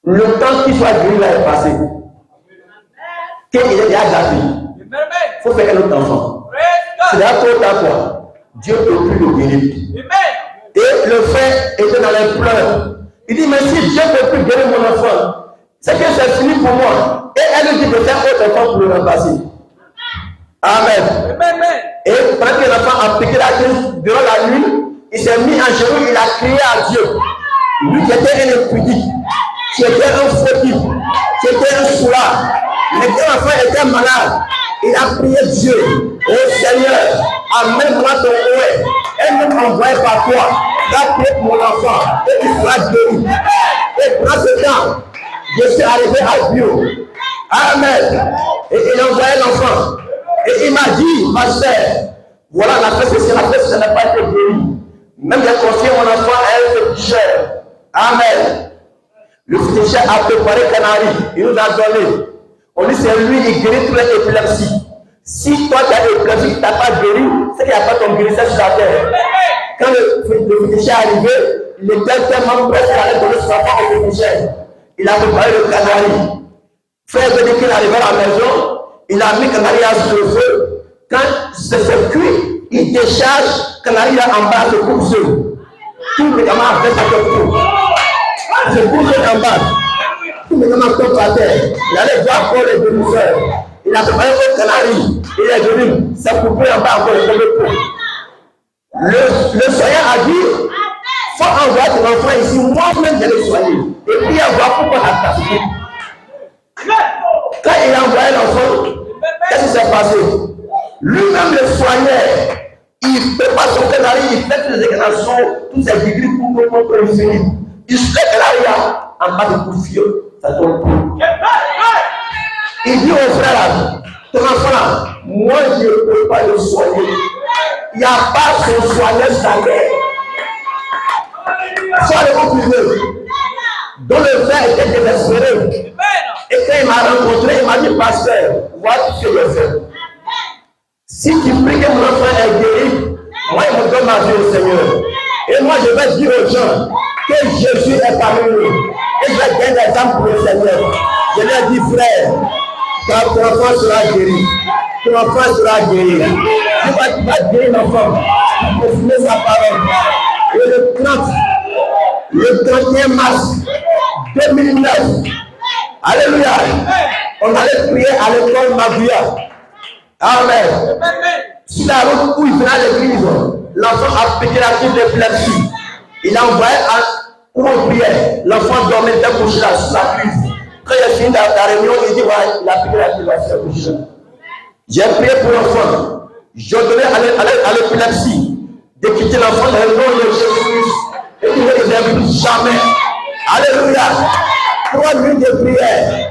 S2: le temps qu'il soit guéri là est passé. Qu'il est déjà gâté. Il faut faire un autre enfant. C'est là trop tard quoi. Dieu ne peut plus le guérir. Et le frère était dans les pleurs. Il dit, mais si Dieu ne peut plus guérir mon enfant, c'est que c'est fini pour moi. Et elle lui dit de faire autre enfant pour le remplacer. Amen. Et pendant que l'enfant a piqué la crise durant la nuit, il s'est mis en genoux, il a crié à Dieu. Lui qui était un impudique, qui était un fautif, qui était un soulard. Mais quand l'enfant était malade, il a prié Dieu. Oh Seigneur, amène-moi ton oué. Elle me envoie par toi. Va prier pour mon enfant. Et il sera guéri. Et dans ce temps, je suis arrivé à Dieu. Amen. Et il a envoyé l'enfant. Et il m'a dit, ma sœur, voilà la fête, c'est la fête, ça n'a pas été guéri. Même j'ai confié mon enfant à un féticheur. Amen. Le féticheur a préparé Canary. Il nous a donné. On dit c'est lui qui guérit tous les épilepsies. Si toi tu as l'épilepsie, tu n'as pas guéri, c'est qu'il n'y a pas ton guérisseur sur la terre. Quand le féticheur est arrivé, il était tellement prêt à aller donner son enfant au féticheur. Il a préparé le Canary. Frère veut dire qu'il est arrivé à la maison, il a mis Canary sur le feu. Quand c'est cuit, il décharge Canary en bas, se coupe seul. Tout le gamin a fait sa tête. Se coupe en bas. Tout le gamin tombe par terre. Il allait voir pour les demi-sœurs. Il a préparé un Canary. Il est venu, s'est coupé en bas encore le pot. Le soignant a dit, il faut envoyer ton enfant ici, moi-même je le soigner. Et puis il va pourquoi la passer. Quand il a envoyé l'enfant, qu'est-ce qui s'est passé? Lui-même le soignait. Il prépare son Canary, il fait toutes les incarnations, tous ses degrés pour le finir. Il se fait Canary en bas de coup fieux, ça tombe plus. Il dit au frère, ton enfant là, moi je ne peux pas le soigner. Il n'y a pas de soigneur salaire. Soit le mot privé. Donc le frère était désespéré. Et quand il m'a rencontré, il m'a dit, pasteur, voilà ce que je fais. Si tu pries que mon enfant est guéri, moi il me donne ma vie au Seigneur. Et moi je vais dire aux gens que Jésus est parmi nous. Et je vais donner des exemples pour le Seigneur. Je leur dis, frère, ton enfant sera guéri. Ton enfant sera guéri. Tu vas guérir l'enfant. Tu peux fumer sa parole. Et le 31 mars 2009, alléluia, on allait prier à l'école Maguia. Amen. Sur la route où il venait à l'église, l'enfant a pété la crise d'épilepsie. Il a envoyé où on priait. L'enfant dormait d'un coucher là, sur la crise. Quand il a fini la réunion, il dit ouais, il a pété la crise d'épilepsie. J'ai prié pour l'enfant. J'ai donné à l'épilepsie de quitter l'enfant dans le nom de Jésus-Christ. Et il ne les plus jamais. Alléluia. 3 nuits de prière.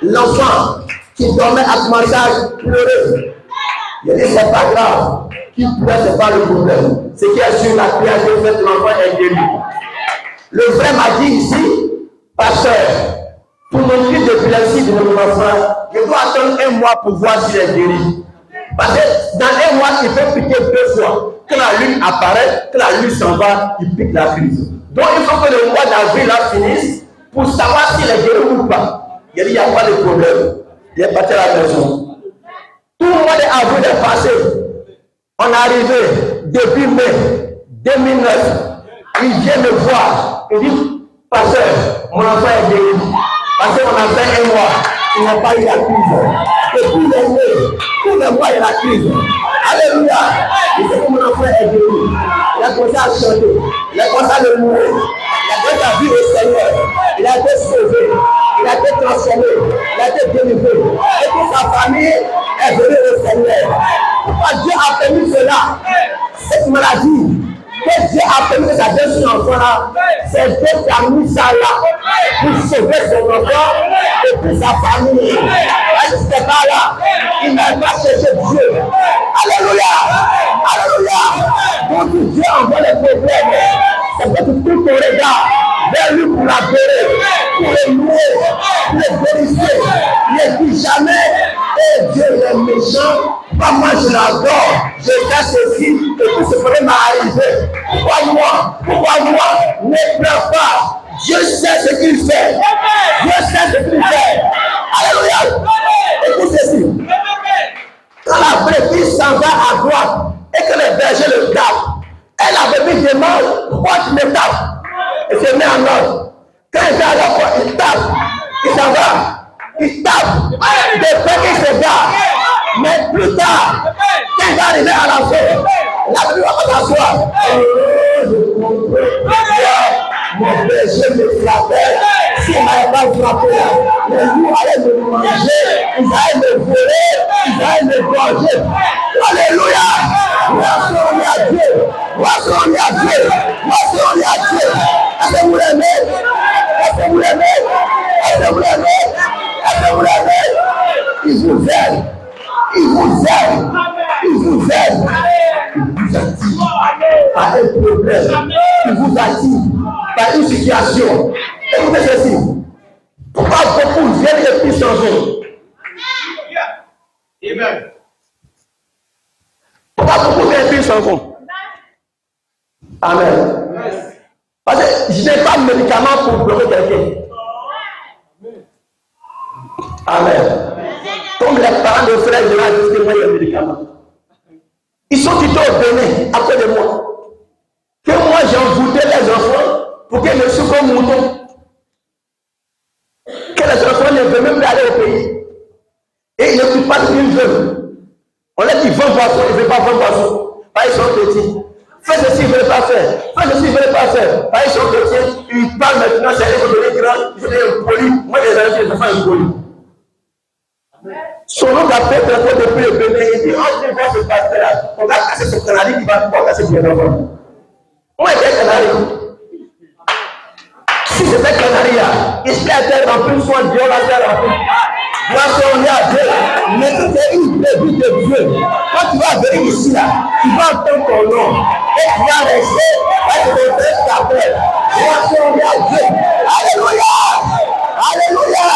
S2: L'enfant qui dormait à commencer à pleurer. Il a dit c'est pas grave. Qui pleure, c'est pas le problème. Ce qui est sur la prière de fait, l'enfant est guéri. Le frère m'a dit ici, pasteur, pour mon crise d'épilepsie de mon enfant, je dois attendre 1 mois pour voir s'il est guéri. Parce que dans 1 mois, il peut piquer 2 fois. Quand la lune apparaît, quand la lune s'en va, il pique la crise. Donc il faut que le mois d'avril finisse pour savoir s'il est guéri ou pas. Il a dit, il n'y a pas de problème. Il est parti à la maison. Tout le mois d'avril est passé. On est arrivé depuis mai 2009. Il vient me voir. Il dit, pasteur, mon enfant est guéri. Parce qu'on a fait 1 mois. Il n'a pas eu la crise. Depuis les mois, tous les mois, il y a la crise. Alléluia. Il sait que mon enfant est guéri. Il a commencé à chanter. Il a commencé à le louer. Il a commencé à vivre au Seigneur. Il a été sauvé. Il a été transformé. Il a été délivré. Et toute sa famille est venue au Seigneur. Pourquoi Dieu a permis cela? Cette maladie que Dieu a permis que ça donne son enfant là, c'est Dieu qui a mis ça là pour sauver son enfant et pour sa famille. Elle n'était pas là. Il n'a pas cherché Dieu. Alléluia. Alléluia. Donc Dieu envoie les problèmes. C'est que tout ton regard vers lui pour l'adorer, pour le louer, pour le glorifier. Il ne dit jamais, et Dieu est méchant. Pas moi je l'adore, je fais ceci et tout ce problème m'est arrivé. Pourquoi moi, ne pleure pas. Dieu sait ce qu'il fait. Dieu sait ce qu'il fait. Alléluia. Écoute ceci. Quand la brebis s'en va à droite et que les bergers le tapent, elle avait mis des mains, pourquoi tu me tapes? Et se met en ordre. Quand il va à la fois, il tape, il s'en va, il tape, des fois qu'il se garde. Mais plus tard, quand il va arriver à la fin, la pluie va s'asseoir. Mon berger me frappait. S'il ne m'avait pas frappé, les loups allaient me manger, ils allaient me voler, ils allaient me manger. Alléluia! Gloire à Dieu! Gloire à Dieu! Gloire à Dieu! Est-ce que vous l'aimez? Est-ce que vous l'aimez? Est-ce que vous l'aimez? Est-ce que vous l'aimez? Il vous aime! Il vous aime, il vous aime, il vous attire par un problème, il vous attire par une situation. Écoutez ceci, pourquoi beaucoup viennent et puis changer? Amen. Pourquoi beaucoup viennent et puis changer? Amen. Parce que je n'ai pas de médicament pour bloquer quelqu'un. Amen. Comme les parents de frères de la disent que moi, il y a des médicaments. Ils sont quittés au Bénin après de moi. Que moi, j'ai envoûté les enfants pour qu'ils me suivent comme moutons. Que les enfants ne veulent même plus aller au pays. Et ils n'écoutent pas ce qu'ils veulent. On leur dit, vends boisson, ils ne veulent pas vendre boisson. Parce qu'ils sont petits. Fais ceci, ils ne veulent pas faire. Fais ceci, ils ne veulent pas faire. Parce qu'ils sont petits. Ils parlent maintenant, c'est eux qui deviennent grands, ils deviennent polis. Moi, les enfants, ils sont polis. Son nom d'appel depuis le Bénin, il dit, oh, je vais voir ce pasteur-là. On va casser ce canari qui va pouvoir casser bien enfant. Moi, j'ai un canari. Si c'était un canari-là, il serait rempli, soit Dieu la terre remplie. Gloire à Dieu. Mais c'est une brebis de Dieu. Quand tu vas venir ici, là, tu vas entendre ton nom. Et tu vas rester, parce que tu t'appelles. Gloire à Dieu. Alléluia. Alléluia.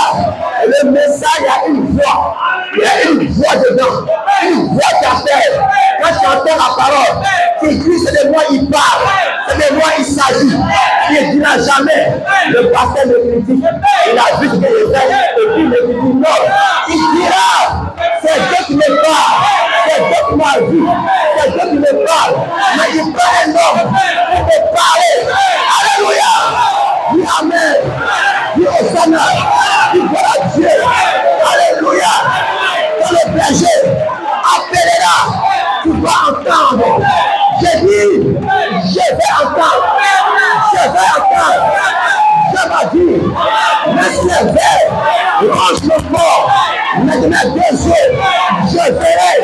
S2: Et le message, il y a une voix. Il y a une voix dedans. Une voix qui appelle. Quand tu entends la parole, tu dis c'est de moi il parle. C'est de moi il s'agit. Il ne dira jamais. Le pasteur me critique. Il a vu ce que je fais. Et puis il me dit non. Il dira c'est Dieu qui me parle. C'est Dieu qui m'a vu. C'est Dieu qui me parle. Mais il prend un homme pour me parler. Alléluia. Dis Amen. Dis Hosanna. Dis voilà Dieu. Alléluia. Quand le berger appellera, tu vas entendre. J'ai dit, je vais entendre. Je vais entendre. Je vais dire, laisse les verres, range le corps, maintenant deux yeux, je verrai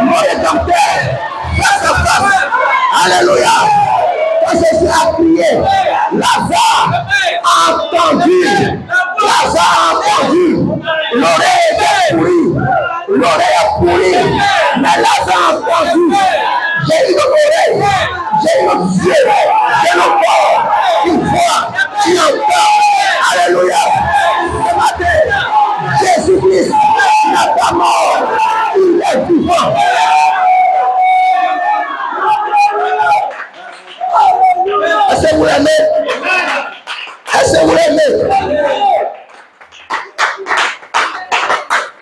S2: mon rédempteur face à face. Alléluia. Quand Jésus a prié, Lazare a entendu. Lazare a entendu. L'oreille était pourrie. L'oreille est pourrie. Mais Lazare a entendu. J'ai une oreille. J'ai une yeux. J'ai le corps. Tu vois. Tu entends. Alléluia. Ce matin, Jésus-Christ n'a pas mort. Il est vivant. Est-ce que vous l'aimez? Est-ce que vous l'aimez?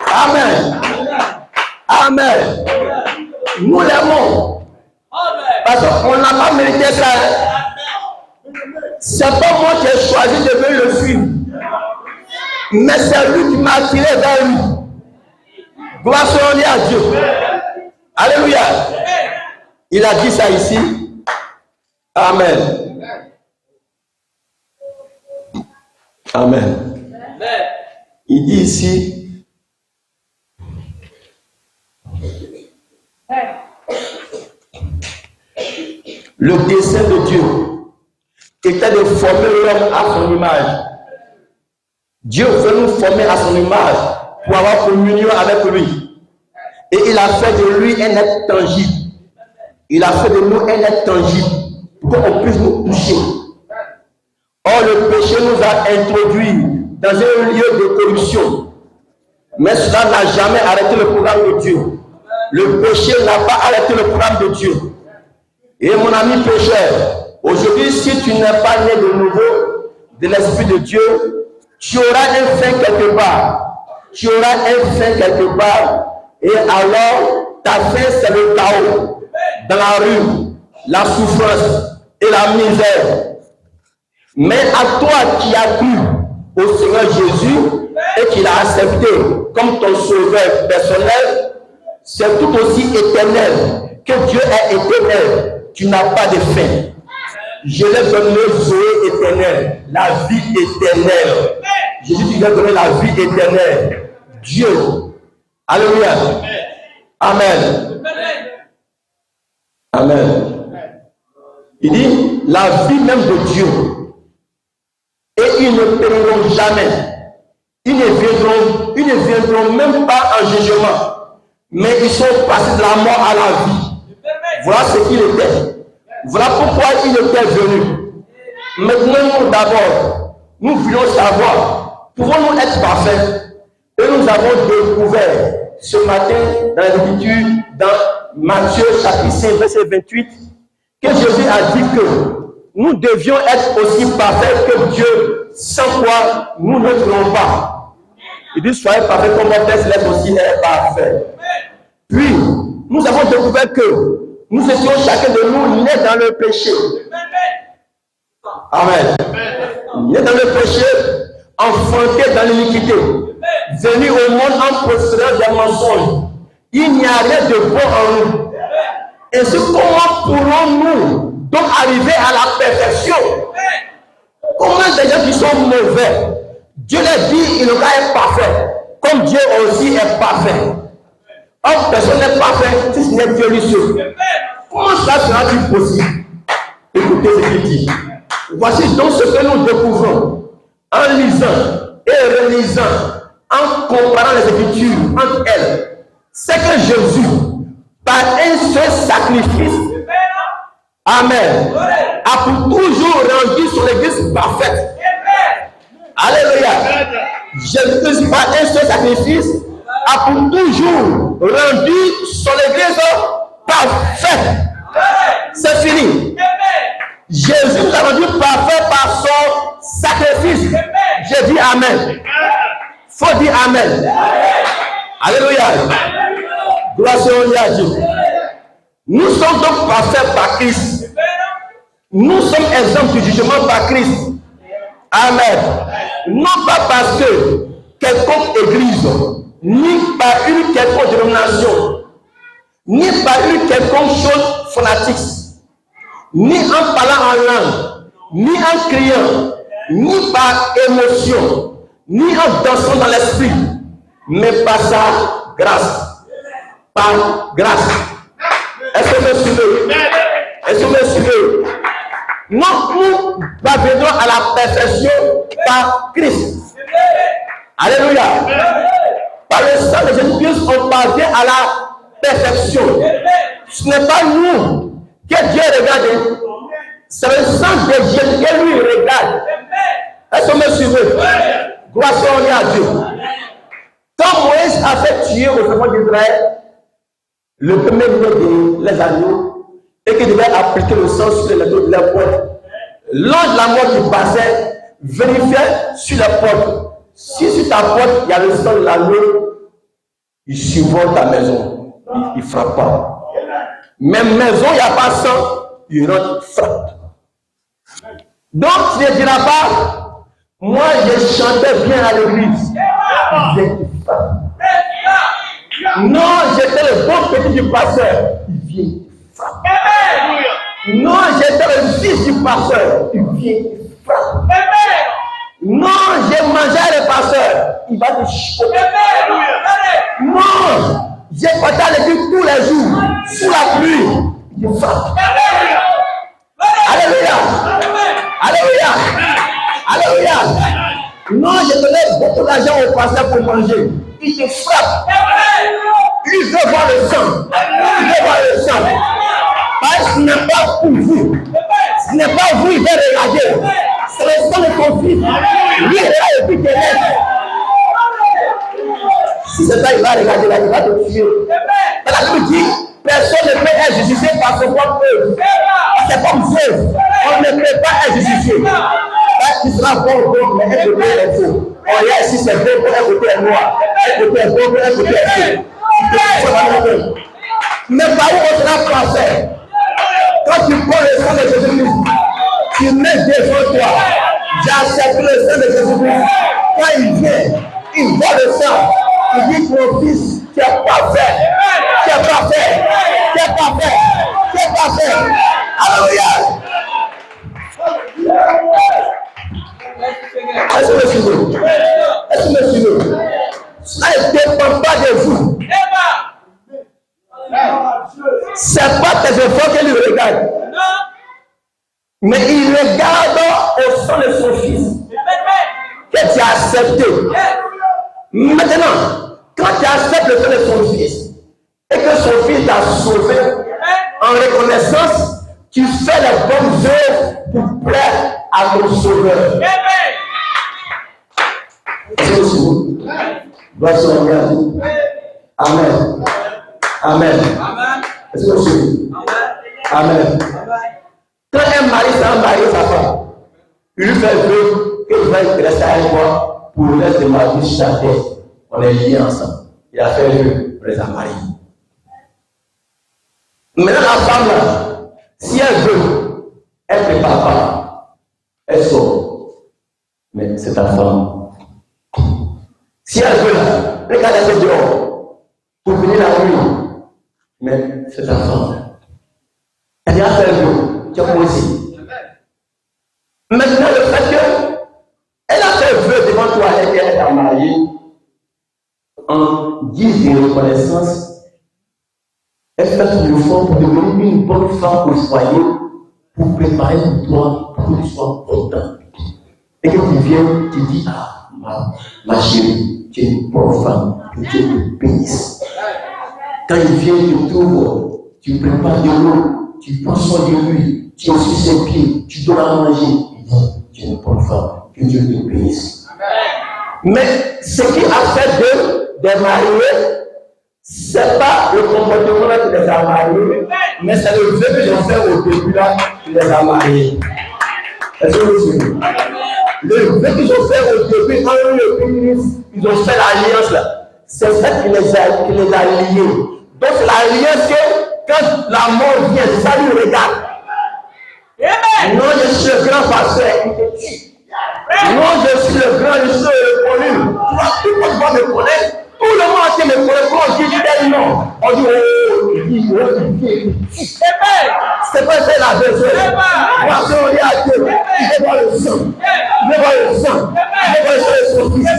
S2: Amen. Amen. Nous l'aimons. Parce qu'on n'a pas mérité ça. C'est pas moi qui ai choisi de venir le suivre. Mais c'est lui qui m'a attiré vers lui. Gloire soit à Dieu. Alléluia. Il a dit ça ici. Amen. Amen. Il dit ici, le dessein de Dieu était de former l'homme à son image. Dieu veut nous former à son image pour avoir communion avec lui. Et il a fait de lui un être tangible. Il a fait de nous un être tangible pour qu'on puisse nous toucher. Or, le péché nous a introduits dans un lieu de corruption. Mais cela n'a jamais arrêté le programme de Dieu. Le péché n'a pas arrêté le programme de Dieu. Et mon ami pécheur, aujourd'hui, si tu n'es pas né de nouveau de l'Esprit de Dieu, tu auras un fin quelque part. Tu auras un fin quelque part. Et alors, ta fin, c'est le chaos. Dans la rue, la souffrance et la misère. Mais à toi qui as cru au Seigneur Jésus et qui l'a accepté comme ton sauveur personnel, c'est tout aussi éternel que Dieu est éternel. Tu n'as pas de fin. Je l'ai donné Zoé éternelle, la vie éternelle. Jésus, tu lui as donné la vie éternelle. Dieu. Alléluia. Amen. Amen. Il dit la vie même de Dieu. Et ils ne périront jamais. Ils ne viendront même pas en jugement. Mais ils sont passés de la mort à la vie. Voilà ce qu'il était. Voilà pourquoi il était venu. Maintenant, nous d'abord, nous voulons savoir, pouvons-nous être parfaits? Et nous avons découvert ce matin dans l'Écriture, dans Matthieu chapitre 5, verset 28, que Jésus a dit que nous devions être aussi parfaits que Dieu, sans quoi nous ne serons pas. Il dit, soyez parfaits comme votre Père céleste aussi est parfait. Puis, nous avons découvert que nous étions chacun de nous nés dans le péché. Amen. Nés dans le péché, enfantés dans l'iniquité, venus au monde en procédant des mensonges. Il n'y a rien de bon en nous. Et comment pourrons-nous donc arriver à la perfection? Comment des gens qui sont mauvais, Dieu leur dit, il ne va être parfait, comme Dieu aussi est parfait. Or, personne n'est parfait si ce n'est Dieu lui seul. Comment cela sera-t-il possible? Écoutez ce qu'il dit. Voici donc ce que nous découvrons en lisant et relisant, en comparant les Écritures entre elles. C'est que Jésus, par un seul sacrifice, Amen, a pour toujours rendu son Église parfaite. Alléluia. Jésus, par un seul sacrifice, a pour toujours rendu son Église parfaite. C'est fini. Jésus nous a rendu parfait par son sacrifice. Je dis Amen. Faut dire Amen. Alléluia. Gloire à Dieu. Nous sommes donc parfaits par Christ. Nous sommes exempts du jugement par Christ. Amen. Non pas parce que quelconque église, ni par une quelconque dénomination, ni par une quelconque chose fanatique, ni en parlant en langue, ni en criant, ni par émotion, ni en dansant dans l'esprit, mais par sa grâce. Par grâce. Est-ce que vous suivez? Est-ce que vous suivez? Non, nous parvenons à la perfection par Christ. Alléluia. Par le sang de Jésus-Christ, on parvient à la perfection. Ce n'est pas nous que Dieu regarde. C'est le sang de Jésus que lui regarde. Est-ce que vous me suivez? Gloire soit à Dieu. Quand Moïse a fait tuer au enfants d'Israël le premier niveau des agneaux, et qu'il devait appliquer le sang sur les dos de la porte. L'ange de la mort qui passait vérifiait sur la porte. Si sur ta porte il y a le sang de l'agneau, il survole ta maison. Il ne frappe pas. Même maison, il n'y a pas de sang, il rentre, il frappe. Donc tu ne diras pas, moi je chantais bien à l'église. Il frappe. Non, j'étais le bon petit du pasteur. Il vient, il frappe. Non, j'étais le fils du pasteur. Il vient, il frappe. Non, j'ai mangé le pasteur. Il va te choquer. Non, j'ai porté à l'église tous les jours, sous la pluie. Il frappe. Alléluia. Alléluia. Alléluia. Non, j'ai donné beaucoup d'argent au pasteur pour manger. Il te frappe. Il veut voir le sang. Il veut voir le sang. Parce que ce n'est pas pour vous. Ce n'est pas vous, il va regarder. C'est le sang de ton fils. Lui, il est là et puis il te laisse. Si c'est ça, il va regarder là, il va te tuer. La Bible dit, personne ne peut être justifié par son propre œuvre. C'est comme Dieu. On ne peut pas être justifié. Il sera bon, mais un côté est faux. On y a ici, c'est bon, un côté est noir. Un côté est bon, un côté est faux. Mais par où on sera parfait? Quand tu prends le sang de Jésus-Christ, tu mets devant toi. J'accepte le sang de Jésus-Christ. Quand il vient, il voit le sang. Il dit, mon fils, tu es parfait. Tu es parfait. Tu es parfait. Tu es parfait. Alléluia. Est-ce que vous suivez? Est-ce que vous suivez? Cela ne dépend pas de vous. Ce n'est pas tes efforts qu'il regarde. Mais il regarde au sang de son fils que tu as accepté. Maintenant, quand tu acceptes le sang de son fils et que son fils t'a sauvé en reconnaissance, tu fais les bonnes œuvres pour plaire à ton sauveur. Amen. Amen. Est-ce que vous suivez? Amen. Quand un mari s'en marie sa femme, il lui fait vœu qu'il va rester avec moi pour le reste de ma vie chaque fois. On est liés ensemble. Il a fait vœu pour les marier. Maintenant, la femme là, si elle veut, elle ne prépare pas. Elle sort. Mais c'est ta femme. Si elle veut là, regarde, elle fait dehors. Pour venir la nuit. Mais c'est ta femme. Elle a fait vœu. Tu as posé. Maintenant, le fait qu'elle a fait vœu devant toi et qu'elle t'a marié, en guise de reconnaissance, elle fait tout l'effort pour devenir une bonne femme au foyer, pour préparer pour toi, pour que tu sois content. Et que tu viennes, tu dis, ah, ma chérie, tu es une bonne femme, que Dieu te bénisse. Quand il vient, tu trouves, tu prépares de l'eau, tu prends soin de lui, tu es sur ses pieds, tu donnes à manger. Il dit, tu es une bonne femme, que Dieu te bénisse. Mais ce qui a fait des mariés, ce n'est pas le comportement qui les a mariés, mais c'est le vœu que j'ai fait au début là qui les a mariés. Est-ce que vous suivez? Le vœu qu'ils ont fait au début, quand ils ont fait l'alliance là, c'est ça qui les a liés. Donc c'est l'alliance que quand la mort vient, ça lui regarde. Non, je suis le grand pasteur, il te tue. Non, je suis le grand, je suis le connu. Tout le monde va me connaître. Tout le monde entier me connaît. Quand je dis tel nom, on dit oh, il dit c'est pas ça la vérité. Parce qu'on dit à Dieu, il est dans le sang. Il est dans le sang. Il est dans le sang de son fils.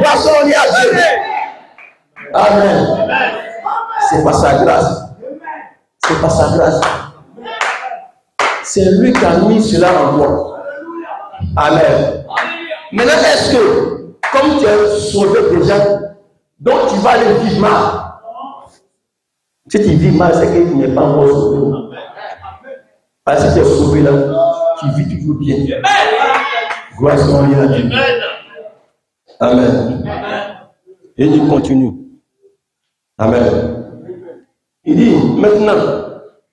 S2: Parce qu'on dit à Dieu. Amen. C'est pas sa grâce. C'est pas sa grâce. C'est lui qui a mis cela en toi. Amen. Maintenant, est-ce que, comme tu es sauvé déjà, donc tu vas aller vivre mal? Si tu vis mal, c'est que tu n'es pas encore sauvé. Parce que tu es sauvé là, tu vis toujours bien. Gloire à Dieu. Amen. Et il continue. Amen. Il dit, maintenant,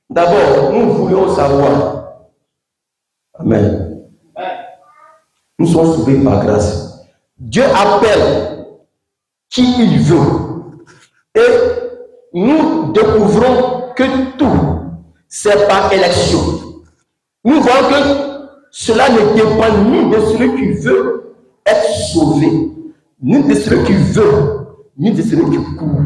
S2: d'abord, nous voulons savoir. Amen. Nous sommes sauvés par grâce. Dieu appelle qui il veut. Et nous découvrons que tout, c'est par élection. Nous voyons que cela ne dépend ni de celui qui veut être sauvé, ni de celui qui veut, ni de celui qui court,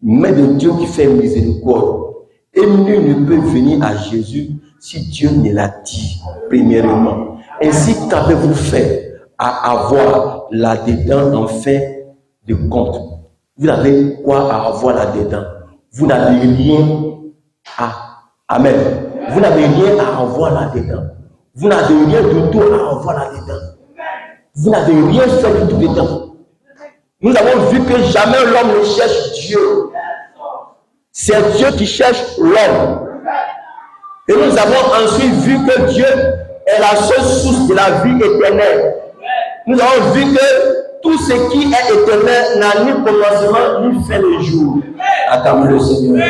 S2: mais de Dieu qui fait miséricorde. Et nul ne peut venir à Jésus si Dieu ne l'a dit, premièrement. Ainsi, qu'avez-vous fait à avoir là-dedans en fin de compte? Vous avez quoi à avoir là-dedans? Vous n'avez rien à... Amen. Vous n'avez rien à avoir là-dedans. Vous n'avez rien du tout à avoir là-dedans. Vous n'avez rien fait du tout dedans. Nous avons vu que jamais l'homme ne cherche Dieu. C'est Dieu qui cherche l'homme. Et nous avons ensuite vu que Dieu est la seule source de la vie éternelle. Nous avons vu que tout ce qui est éternel n'a ni commencement ni fin de jour. Acclamons le Seigneur.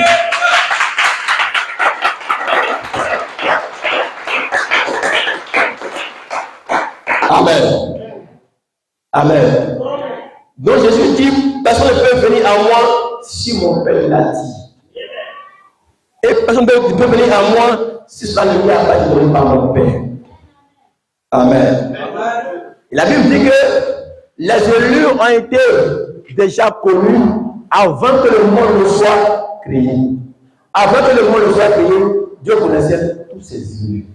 S2: Amen. Amen. Donc Jésus dit, personne ne peut venir à moi si mon Père l'a dit. Et personne ne peut venir à moi si cela ne vient pas donné par mon Père. Amen. Et la Bible dit que les élus ont été déjà connus avant que le monde ne soit créé. Avant que le monde ne soit créé, Dieu connaissait tous ces élus.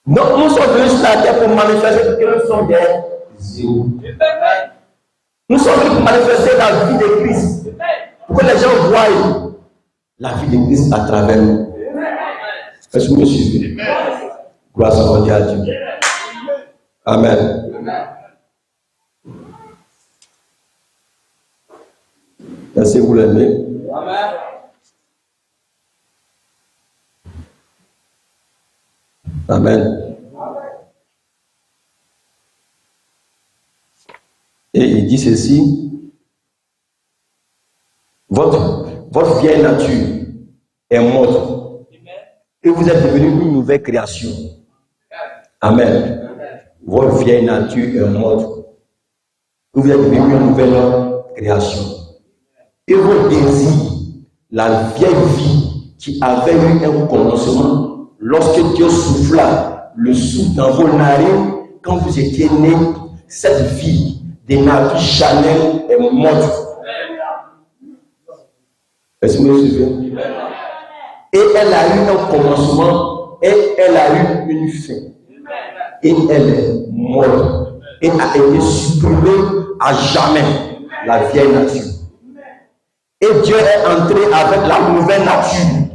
S2: Donc nous sommes venus sur la terre pour manifester que nous sommes des élus. Nous sommes venus pour manifester la vie de Christ. Pour que les gens voient la vie de Christ à travers nous. Est-ce que vous me suivez? Gloire à Dieu. Amen. Est-ce que vous l'aimez? Amen. Et il dit ceci. Votre vieille nature est morte. Et vous êtes devenu une nouvelle création. Amen. Votre vieille nature est morte. Vous êtes devenu une nouvelle création. Et vos désirs, la vieille vie qui avait eu un commencement, lorsque Dieu souffla le souffle dans vos narines, quand vous étiez nés, cette vie des nature charnelle est morte. Est-ce que vous me suivez? Et elle a eu un commencement et elle a eu une fin. Et elle est morte. Et a été supprimée à jamais, la vieille nature. Et Dieu est entré avec la nouvelle nature.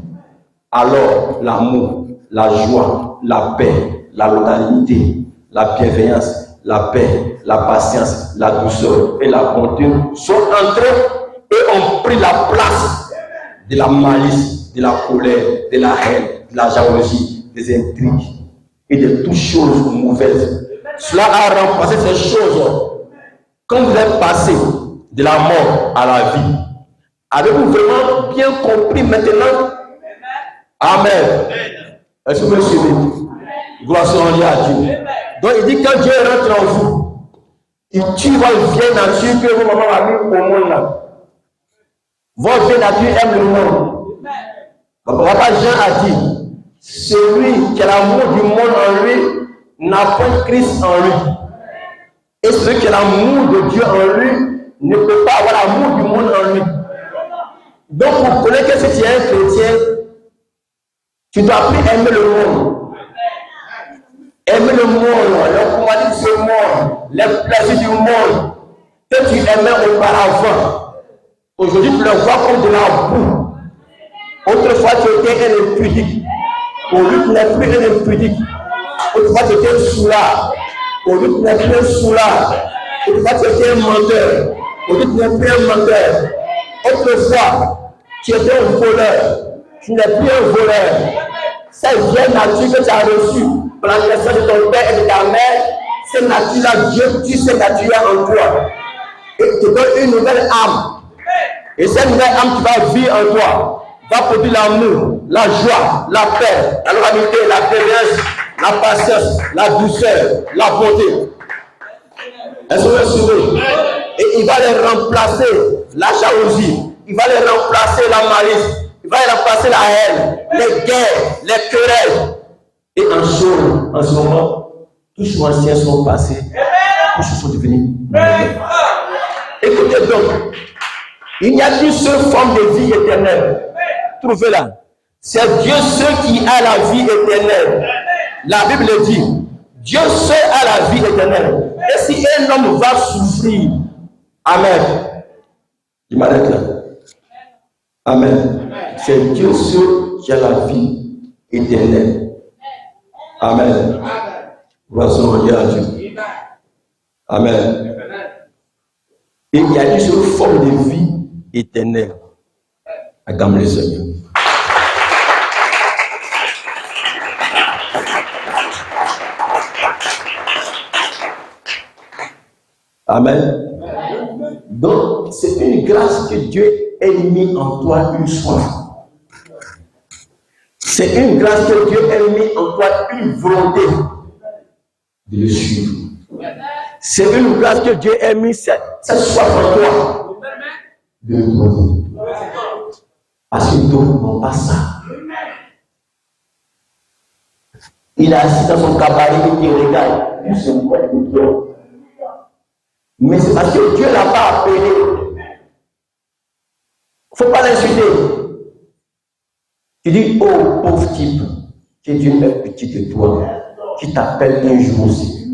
S2: Alors, l'amour, la joie, la paix, la loyauté, la bienveillance, la paix, la patience, la douceur et la bonté sont entrés et ont pris la place de la malice, de la colère, de la haine, de la jalousie, des intrigues et de toutes choses mauvaises. Cela a remplacé ces choses. Quand vous êtes passé de la mort à la vie, avez-vous vraiment bien compris maintenant? Amen. Est-ce que vous me suivez? Gloire à Dieu. Donc il dit quand Dieu rentre en vous, il tue votre vieille nature que vos mamans ont mis au monde là. Votre vieille nature aime le monde. Papa Jean a dit, celui qui a l'amour du monde en lui n'a pas Christ en lui. Et celui qui a l'amour de Dieu en lui ne peut pas avoir l'amour du monde en lui. Donc pour connaître que si tu es un chrétien, tu dois plus aimer le monde. Aimer le monde, les commandements de ce monde, les plaisirs du monde que tu aimais auparavant. Aujourd'hui, tu le vois comme de la boue. Autrefois, tu étais un impudique. Aujourd'hui, tu n'es plus un impudique. Autrefois, tu étais un soulard. Aujourd'hui, tu n'es plus un soulard. Autrefois, tu étais un menteur. Aujourd'hui, tu n'es plus un menteur. Autrefois, tu étais un voleur. Tu n'es plus un voleur. Cette vieille nature que tu as reçue par la naissance de ton père et de ta mère, cette nature-là, Dieu tue cette nature en toi. Et il te donne une nouvelle âme. Et cette nouvelle âme qui va vivre en toi va produire l'amour, la joie, la paix, la loyauté, la bienveillance, la patience, la douceur, la bonté. Elles sont assurées. Et il va les remplacer la jalousie, il va les remplacer la malice, il va les remplacer la haine, les guerres, les querelles. Et en ce moment, tous les anciens sont passés, tous sont devenus nouvelles. Écoutez donc, il n'y a qu'une seule forme de vie éternelle. Trouvez-la. C'est Dieu seul qui a la vie éternelle. La Bible dit, Dieu seul a la vie éternelle. Et si un homme va souffrir, Amen. Il m'arrête là. Amen. C'est Dieu seul qui a la vie éternelle. Amen. Voici à Dieu. Amen. Et il y a une seule forme de vie éternelle. Acclamez le Seigneur. Amen. Donc, c'est une grâce que Dieu ait mis en toi une soif. C'est une grâce que Dieu ait mis en toi une volonté de le suivre. C'est une grâce que Dieu ait mis cette soif en toi de le trouver. Parce que d'autres n'ont pas ça. Il a assis dans son cabaret et il regarde. Il se voit de toi. Mais c'est parce que Dieu ne l'a pas appelé. Il ne faut pas l'insulter. Tu dis, oh pauvre type, que Dieu est petit que toi, qui t'appelle un jour aussi.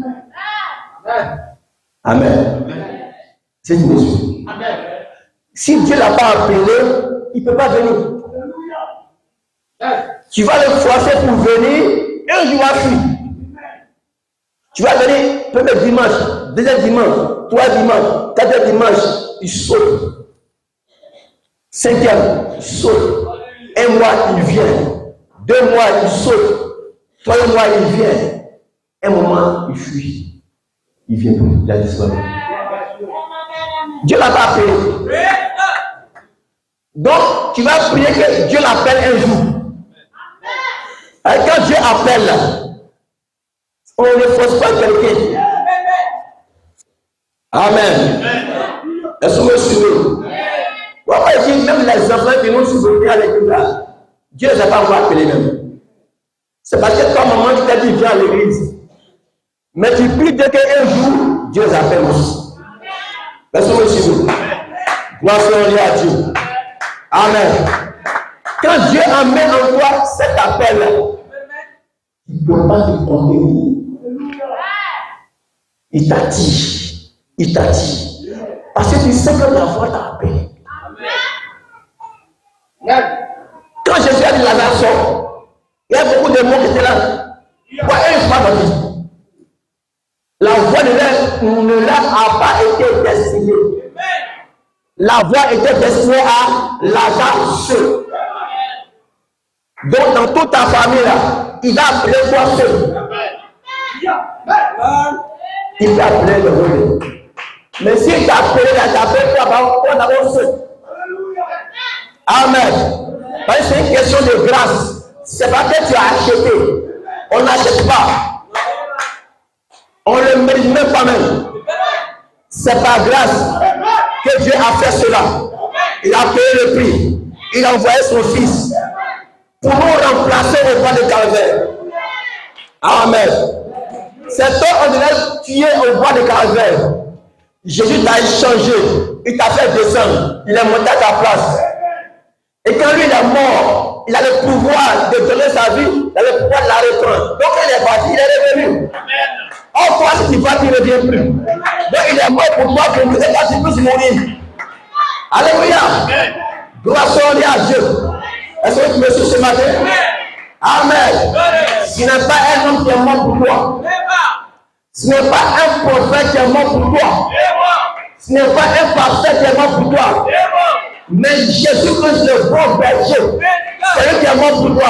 S2: Amen. C'est une mesure. Si Dieu ne l'a pas appelé, il ne peut pas venir. Tu vas le forcer pour venir, un jour à suivre. Tu vas venir, premier dimanche, deuxième dimanche, troisième dimanche, quatrième dimanche, il saute. Cinquième, il saute. Un mois, il vient. 2 mois, il saute. 3 mois, il vient. Un moment, il fuit. Il vient pour il a disparu. Dieu l'a pas appelé. Donc, tu vas prier que Dieu l'appelle un jour. Et quand Dieu appelle, on ne force pas quelqu'un. Amen. Est-ce que vous me suivez? Même les enfants qui nous suivent à l'église, Dieu ne les a pas encore appelés même. C'est parce que toi, maman, tu t'as dit viens à l'église. Mais tu pries dès qu'un jour, Dieu les appelle aussi. Est-ce que vous me suivez? Gloire à Dieu. Amen. Quand Dieu amène en toi cet appel, il ne peut pas te contenir. Il t'attire. Il t'attire. Parce que tu sais que la voix t'a appelé. Quand Jésus a dit Lazare sort, il y a beaucoup de mots qui étaient là. Pourquoi une fois dans vie? La voix ne l'a pas été destinée. La voix était destinée à Lazare seul. Donc dans toute ta famille là, il va appeler toi seul. Il t'a appelé le relais. Mais s'il t'a appelé, il t'a appelé toi d'abord seul. Amen. Parce que c'est une question de grâce. C'est pas que tu as acheté. On n'achète pas. On ne le mérite même pas même. C'est par grâce que Dieu a fait cela. Il a payé le prix. il a envoyé son fils pour nous remplacer au bois de Calvaire. Amen. Cet homme ordinaire tué au bois de Calvaire. Jésus t'a échangé, il t'a fait descendre, il est monté à ta place. Et quand lui il est mort, il a le pouvoir de donner sa vie, il a le pouvoir de la reprendre. Donc il est parti, il est revenu. Or toi, si tu vas, tu ne reviens plus. Donc il est mort pour toi, que nous et toi, tu puisses mourir. Alléluia. Gloire soit à Dieu. Est-ce que tu me suis ce matin? Amen. Ce n'est pas un homme qui est mort pour toi. Ce n'est pas un prophète qui est mort pour toi. Ce n'est pas un pasteur qui est mort pour toi. Mais Jésus-Christ, le bon berger, c'est lui qui est mort pour toi.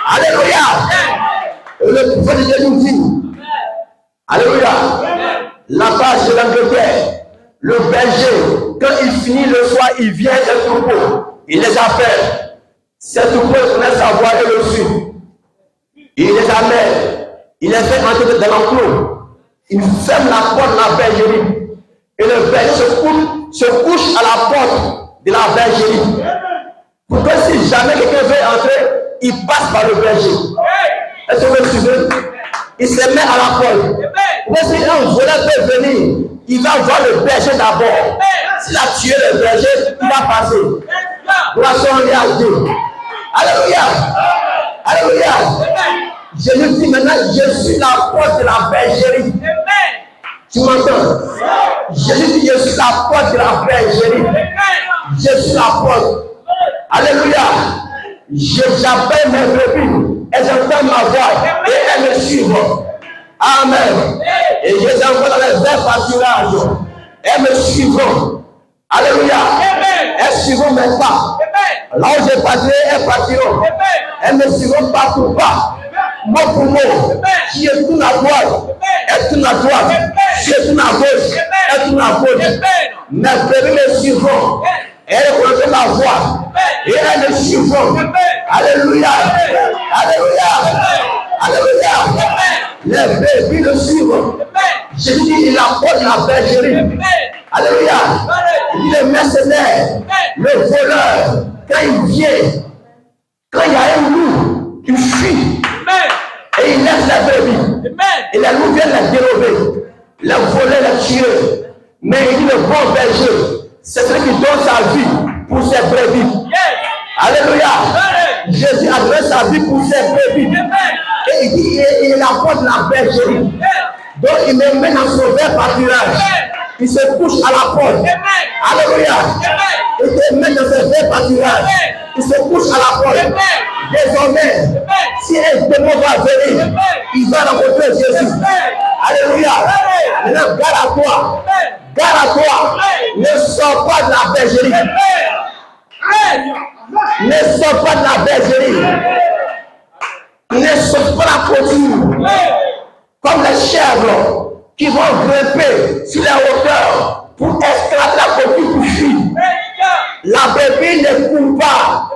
S2: Alléluia. Et le prophète de Dieu nous dit, alléluia, là-bas chez l'Angleterre, le berger, quand il finit le soir, il vient des troupeaux, il les appelle. Ces troupeaux connaissent sa voix et le suivent. Il les amène, il les fait entrer dans l'enclos, il ferme la porte de la bergerie. Et le berger se couche à la porte de la bergerie. Pour que si jamais quelqu'un veut entrer, il passe par le berger. Est-ce que vous me suivez? Il se met à la porte. Mais si un voleur peut venir, il va voir le berger d'abord. S'il a tué le berger, il va passer. Gloire soit à Dieu. Alléluia. Alléluia. Jésus dit maintenant, je suis la porte de la bergerie. Tu m'entends? Jésus dit, je suis la porte de la bergerie. Je suis la porte. Alléluia. J'appelle mes brebis. Elles entendent ma voix et elles me suivent. Amen. Et je les envoie dans les verts pâturages. Elles me suivront. Alléluia. Elles suivront mes pas. Là où je partirai, elles partiront. Elles me suivront pas pour pas. Mot pour mot. Qui est tout à droite, elle tourne à droite. Qui est tout à gauche, elle tourne à gauche. Mes brebis me suivront. Elles connaissent ma voix. Et elles me suivront. Alléluia. Alléluia. Alléluia. Les brebis le suivent. Jésus dit, il apporte la bergerie. Alléluia. Il dit, le mercenaire, le voleur, quand il vient, quand il y a un loup, il fuit. Et il laisse les brebis. Et les loups viennent les dérober, les voler, les tuer. Mais il dit, le bon berger, c'est celui qui donne sa vie pour ses brebis. Alléluia. Jésus a donné sa vie pour ses brebis. Et il dit, il apporte la bergerie. Donc il me met dans son vert pâturage. Il se couche à la porte. Alléluia. Il se met dans son vert pâturage. Il se couche à la porte. Désormais, si un démon va venir, il va rencontrer Jésus. Alléluia. Maintenant, garde à toi. Garde à toi. Ne sors pas de la bergerie. Ne sors pas de la bergerie. Ne sors pas la clôture. Comme les chèvres qui vont grimper sur les hauteurs pour esclater la clôture pour fuir. La brebis ne court pas.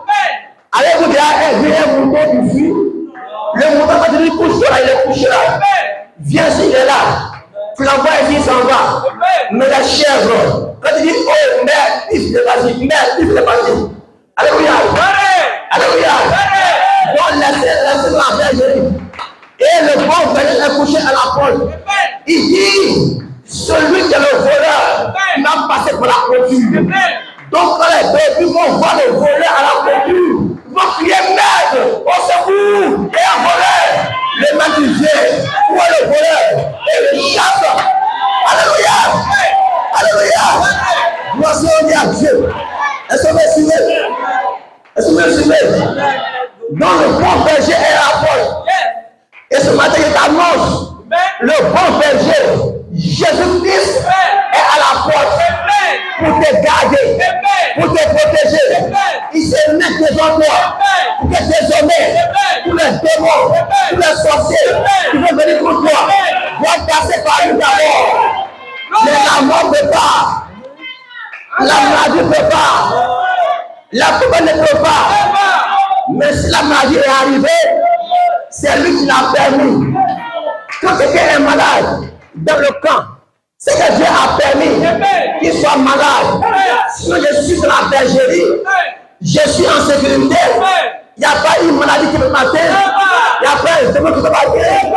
S2: Allez-vous dire, elle vient un mouton qui fuit. Le mouton, quand il couche là, il est couché là. Viens s'il est là. Tu l'envoies et il s'en va. Mais les chèvres, quand il dit, oh merde, il est parti, merde, il est parti. Alléluia. Alléluia. Donc laissez la bergerie. Et le bon berger est couché à la porte. Il dit, celui qui est le voleur, il va passer par la clôture. Donc quand les brebis vont voir le voleur à la clôture, ils vont crier merde, au secours, et un voleur. Le maître vient, où est le voleur? Et le chasse. Alléluia. Alléluia. Gloire soit à Dieu. Est-ce que vous suivez? Est-ce que vous suivez? Donc le bon berger est à la porte. Et ce matin, il t'annonce, le bon berger, Jésus-Christ, est à la porte pour te garder, pour te protéger. Il se met devant toi pour que désormais, tous les démons, tous les sorciers qui vont venir contre toi, doivent passer par lui d'abord. Mais la mort ne peut pas, la maladie ne peut pas, la poubelle ne peut pas. Mais si la maladie est arrivée, c'est lui qui l'a permis. Quand quelqu'un est malade dans le camp, c'est que Dieu a permis qu'il soit malade. Sinon, je suis dans la bergerie. Je Je suis en sécurité. Il n'y a pas une maladie qui peut m'atteindre. Il n'y a pas un démon qui peut m'atteindre.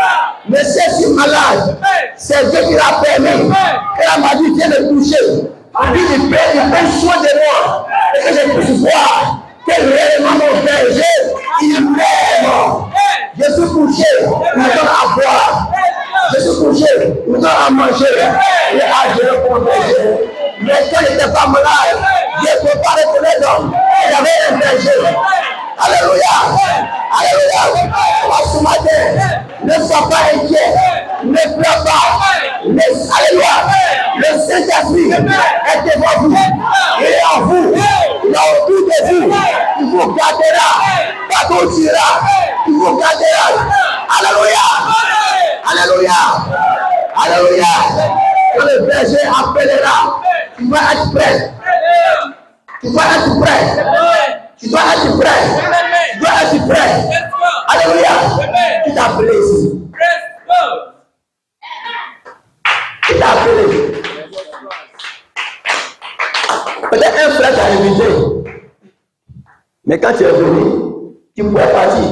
S2: Mais si je suis malade, c'est Dieu qui l'a permis que la maladie vienne me toucher. Il prend soin de moi. Et que je puisse voir que réellement mon berger, il m'aime. Je suis couché, il me donne à boire. Je suis couché, il me donne à manger. Il est à Dieu pour mon berger. Mais quand il n'était pas malade, Dieu ne peut pas reconnaître l'homme. Il y avait un berger. Alléluia. Alléluia. Ce matin, ne sois pas inquiet. Ne pleure pas. Alléluia. Le Saint-Esprit est devant vous. Il est en vous. Il est autour de vous. Il vous gardera. Partout où tu iras, il vous gardera. Alléluia. Alléluia. Alléluia. Quand le berger appellera, tu vas être prêt. Tu dois être prêt. Tu dois être prêt. Tu dois être prêt. Alléluia. Qui t'a appelé ici? Qui t'a appelé? Peut-être un frère t'a invité. Mais quand tu es venu, tu pouvais partir.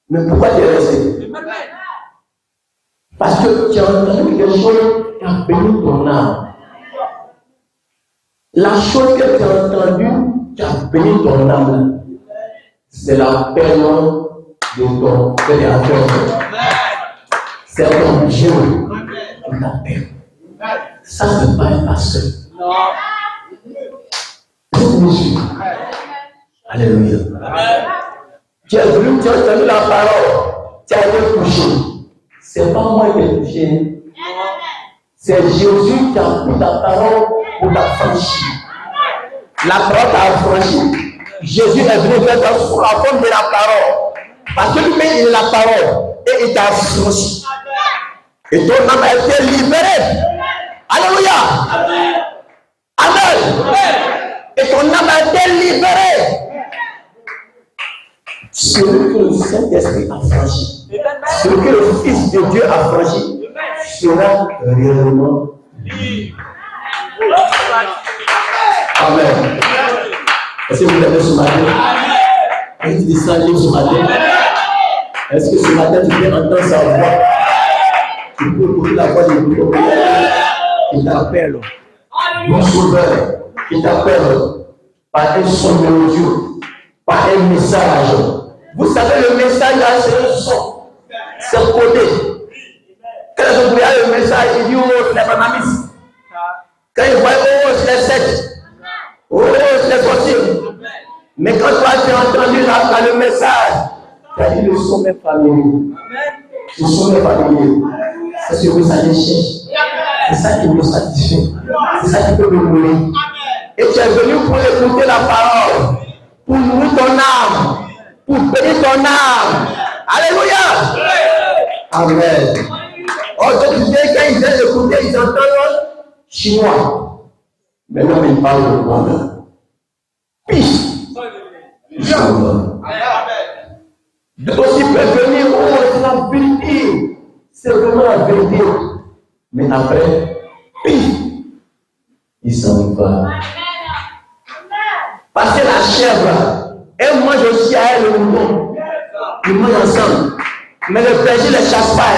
S2: Mais pourquoi tu es resté? Parce que tu as entendu quelque chose qui a béni ton âme. La chose que tu as entendue qui a béni ton âme, c'est la paix de ton Créateur. C'est ton Dieu qui t'a paix. Ça ne peut pas être passé. Alléluia. Tu es venu, tu as entendu la parole, tu as été touché. C'est pas moi qui ai touché. C'est Jésus qui a pris ta parole pour t'affranchir. La parole t'a affranchi. Jésus est venu faire toi sous la forme de la parole. Parce que lui-même il est la parole. Et il t'a affranchi. Et ton âme a été libérée. Alléluia. Amen. Et ton âme a été libérée. Celui que le Saint-Esprit a franchi, celui que le Fils de Dieu a franchi, sera réellement libre. Amen. Est-ce que vous l'avez ce matin? Est-ce que tu sens libre ce matin? Est-ce que ce matin tu peux entendre sa voix? Tu peux écouter la voix de Dieu qui t'appelle, mon sauveur, qui t'appelle par un son mélodieux, par un message. Vous savez, le message là, c'est un son, c'est codé. Quand je voyais le message, il dit oh, les banamis. Quand il voit oh, les 7, oh, les sorciers. Mais quand toi tu as entendu là, le message, tu as dit le son est familier. Le son est familier. C'est ce que ça cherche. C'est ça qui me satisfait. C'est ça qui peut me nourrir. Et tu es venu pour écouter la parole, pour nourrir ton âme, pour bénir ton âme. Alléluia. Amen. Aujourd'hui, quand ils viennent écouter, ils entendent chinois. Maintenant, ils parlent de monde. Peace. D'autres aussi peuvent venir, oh, c'est la vérité. C'est vraiment la vérité. Mais après, il s'en va. Parce que la chèvre, elle mange aussi à elle le mouton. Ils mangent ensemble. Mais le berger ne les chasse pas.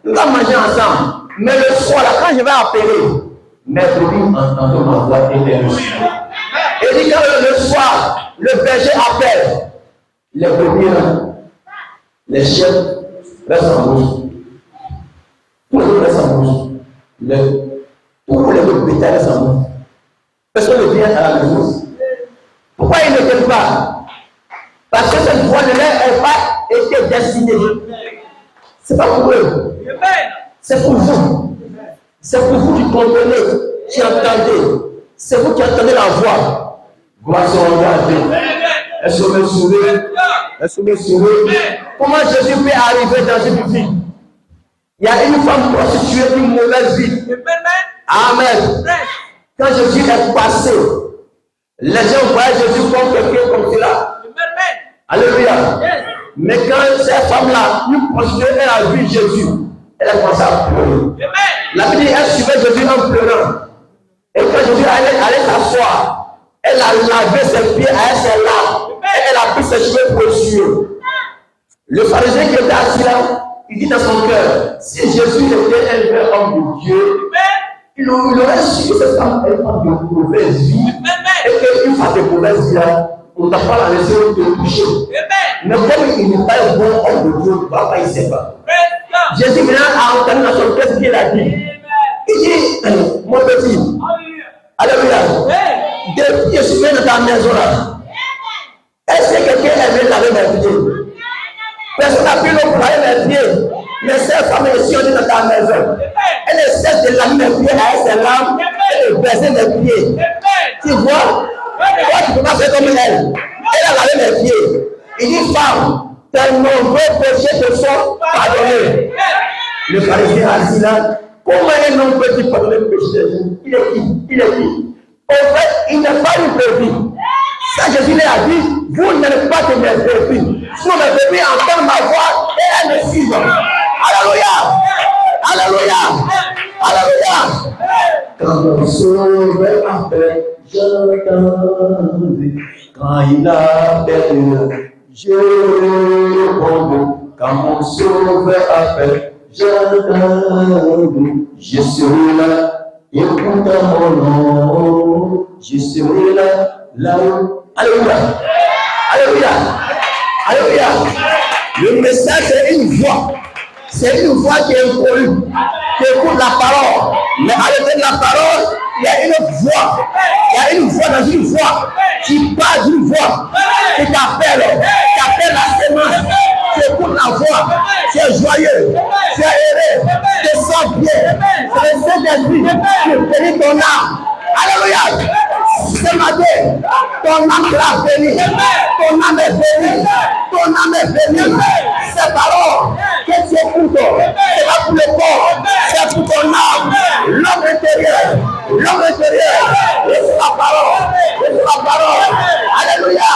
S2: Ils vont manger ensemble. Mais le soir, là, quand je vais appeler, mes brebis entendent ma voix éternelle. Et dit quand le soir, le berger appelle, les brebis, les chèvres restent en bouche. Tous les autres restent en bouche. Tous les autres bétails restent en bouche. Personne ne vient à la maison. Pourquoi ils ne viennent pas? Parce que cette voix de l'air n'a pas été destinée. Ce n'est pas pour eux. C'est pour vous. C'est pour vous qui comprenez, qui entendez. C'est vous qui entendez la voix. Gloire soit à Dieu. Est-ce que vous me souvenez? Est-ce que vous me souvenez? Comment Jésus peut arriver dans une vie? Il y a une femme prostituée, une mauvaise vie. Amen. Quand Jésus est passé, les gens voyaient Jésus comme quelqu'un comme cela. Alléluia. Mais quand cette femme-là, une prostituée, elle a vu Jésus, elle a commencé à pleurer. La Bible dit, elle suivait Jésus en pleurant. Et quand Jésus allait s'asseoir, Elle a lavé ses pieds à ses larmes. Et elle a pris ses cheveux précieux. Le pharisien qui était assis là, il dit dans son cœur, si Jésus était un vrai homme de Dieu, il aurait su que cette femme est une femme de mauvaise vie. Et qu'une femme de mauvaise vie, on ne t'a pas la laissé te toucher. Mais comme il n'est pas un bon homme de Dieu, il ne sait pas. Jésus maintenant a entendu dans son cœur ce qu'il a dit. Il dit, mon petit, alléluia, depuis que je suis venu dans ta maison là, est-ce que quelqu'un aimait laver mes pieds? Personne n'a pu l'eau pour laver mes pieds. Mais cette femme est ici, on est dans ta maison. Elle essaie de laver mes pieds avec ses larmes et de baiser mes pieds. Tu vois? Toi, tu ne peux pas faire comme elle. Elle a lavé mes pieds. Il dit, femme, tes nombreux péchés te sont pardonnés. Le pharisien assis là, comment un homme peut-il pardonner le péché des gens? Il est qui? Il est qui? En fait, il n'a pas eu de vie. Ça, Jésus a dit, vous n'êtes pas de mes brebis. Sinon, mes brebis entendent ma voix et elles me suivent. Alléluia! Alléluia! Alléluia! Quand mon sauveur appelle, j'entends. Quand il appelle, je réponds. Quand mon sauveur appelle, j'entends. Je serai là, écoutant mon nom. Je serai là-haut. Alléluia! Alléluia! Alléluia! Le message, c'est une voix. C'est une voix qui est inconnue, qui écoute la parole. Mais à l'écoute de la parole, il y a une voix. Il y a une voix dans une voix qui parle d'une voix qui t'appelle la sémence. Tu écoutes la voix, tu es joyeux, tu es heureux, tu te sens bien. C'est le Saint-Esprit qui bénit ton âme. Alléluia! Ce matin, ton âme sera bénie. Ton âme est bénie. Ton âme est bénie. Ces paroles que tu écoutes, c'est pas pour le corps, c'est pour ton âme. L'homme intérieur, laisse la parole, laisse la parole. Alléluia!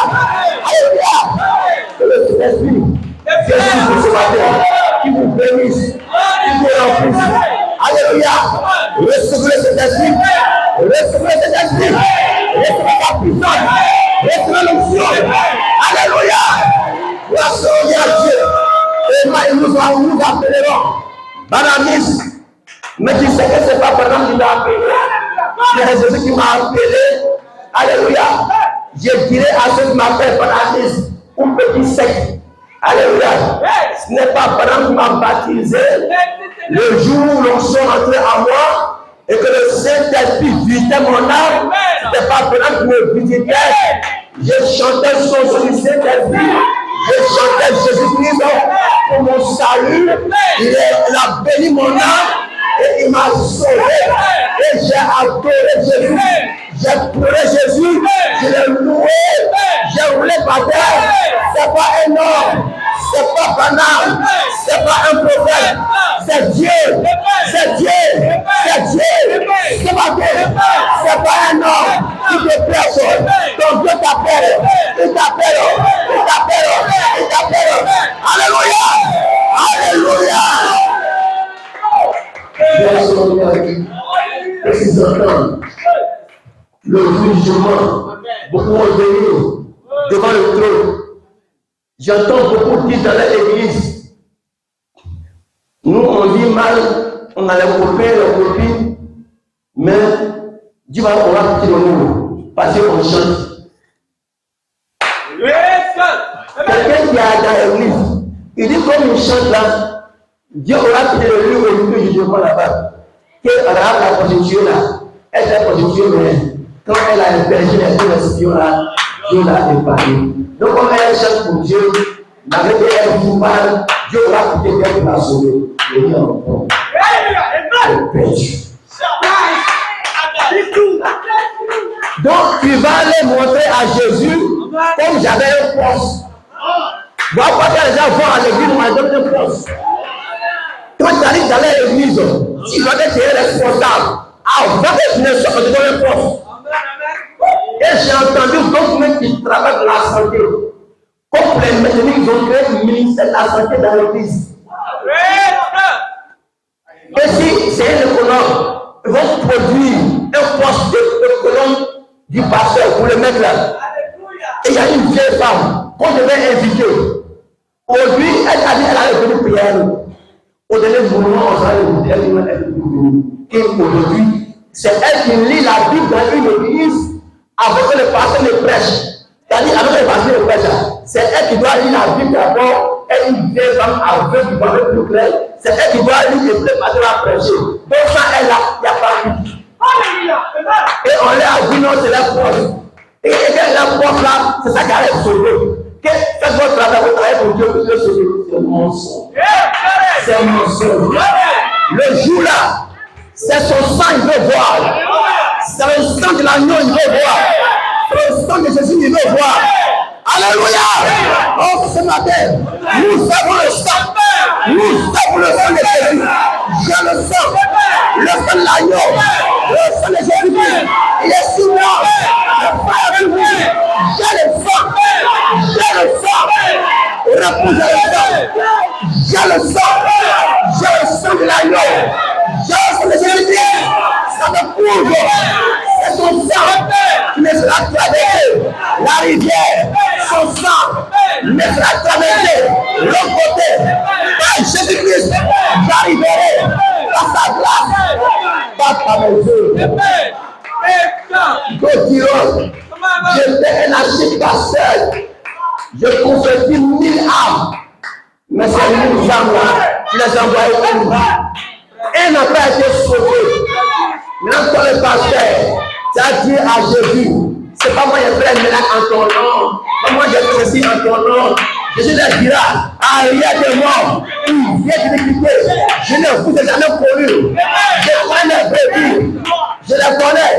S2: Alléluia! Que le Saint-Esprit, Jésus pour ce matin, qui vous bénisse, qui vous remplisse. Alléluia! Recevez cet esprit. Recevez cet esprit. Recevez la puissance. Recevez l'onction. Alléluia! Gloire à Dieu. Et nous appellerons Banamis. Mais tu sais que ce n'est pas Banam qui m'a appelé. C'est Jésus qui m'a appelé. Alléluia! Je dirai à ceux qui m'appellent Banamis, un petit sec. Alléluia! Ce n'est pas Banam qui m'a baptisé. Le jour où l'onction entrait en moi, et que le Saint-Esprit visitait mon âme, ce n'était pas Banam qui me visitait. Je chantais son du Saint-Esprit. Je chantais Jésus-Christ pour mon salut. Il a béni mon âme et il m'a sauvé. Et j'ai adoré Jésus. J'ai pleuré Jésus. Je l'ai loué. J'ai roulé par terre. Ce n'est pas un homme. Ce n'est pas banal. Ce n'est pas un prophète. C'est Dieu. C'est Dieu. C'est Dieu. Ce matin, ce n'est pas un homme qui te personne. Donc Dieu t'appelle. Il t'appelle. Il t'appelle. Il t'appelle. Alléluia. Alléluia. Qu'est-ce qu'ils entendent? Le jugement. Beaucoup vont venir devant le trône. J'entends beaucoup dire dans l'église. Nous, on dit mal, on a les copains, les copines, mais Dieu va pouvoir quitter nous parce qu'on chante. Quelqu'un qui est dans l'église, il dit comme il chante là, Dieu aura quitté le lieu où il jugement là-bas. Qu'elle a la prostituée là, elle est prostituée, mais quand elle a hébergé les deux espions là, Dieu l'a épargné. Donc, comme elle chante pour Dieu, malgré qu'elle vous parle, Dieu aura quitté elle pour la sauver. Et il y a encore. Elle pêche. Donc, tu vas aller montrer à Jésus comme j'avais un poste. Moi, quand les gens vont à l'église, on m'a donné un poste. Quand tu arrives dans l'église, tu dois être responsable. Avant que tu ne sois pas dans un poste. Et j'ai entendu d'autres mecs qui travaillent dans la santé. Comme les médecins, ils ont créé le ministère de la santé dans l'église. Et si c'est un économe, ils vont produire un poste d'économe du pasteur pour le mettre là. Et il y a une vieille femme qu'on devait inviter. Aujourd'hui, elle a dit elle a venu prière. Au dernier moment, on s'est invité, elle est venue. Et aujourd'hui, c'est elle qui lit la Bible dans une église avant que le pasteur ne prêche. C'est-à-dire, avant que le pasteur ne prêche, c'est elle qui doit lire la Bible d'abord. Et une vieille femme aveugle qui parle plus clair. C'est elle qui doit lire et le pasteur va prêcher. Donc, ça, elle a, il n'y a pas de Bible. Et on leur a dit non, c'est la force. Et la force là, c'est ça qui a sauvé. Faites votre travail, vous travaillez pour Dieu, vous êtes sauvé. C'est un mensonge. C'est un mensonge. Le jour là, c'est son sang, il veut voir. C'est le sang de l'agneau, il veut voir. C'est le sang de Jésus, il veut voir. Alléluia. Oh, ce matin, nous avons le sang. Nous avons le sang de Jésus. J'ai le sang. Le sang de l'agneau. Le sang de Jésus. Il est sur moi. Le frère de vous. J'ai le sang. J'ai le sang. Reposez le sang. J'ai le sang. J'ai le sang de l'agneau. J'ai le sang de Jésus. Ça me prouve. C'est son sang qui me fera traverser la rivière. Son sang me fera traverser l'autre côté. Par Jésus-Christ, j'arriverai à sa place. Pas par mes yeux. D'autres diront, j'étais un archive pasteur. Je convertis 1000 âmes. Mais ces 1000 âmes-là, je les envoyais où? Et n'a pas été sauvé. Maintenant, toi le pasteur, tu as dit à Jésus, c'est pas moi qui ai fait un miracle en ton nom. Pas moi qui ai fait ceci en ton nom. Jésus leur dira, arrière de moi, il vient de l'équiter. Je ne vous ai jamais connu. Je connais les brebis. Je les connais.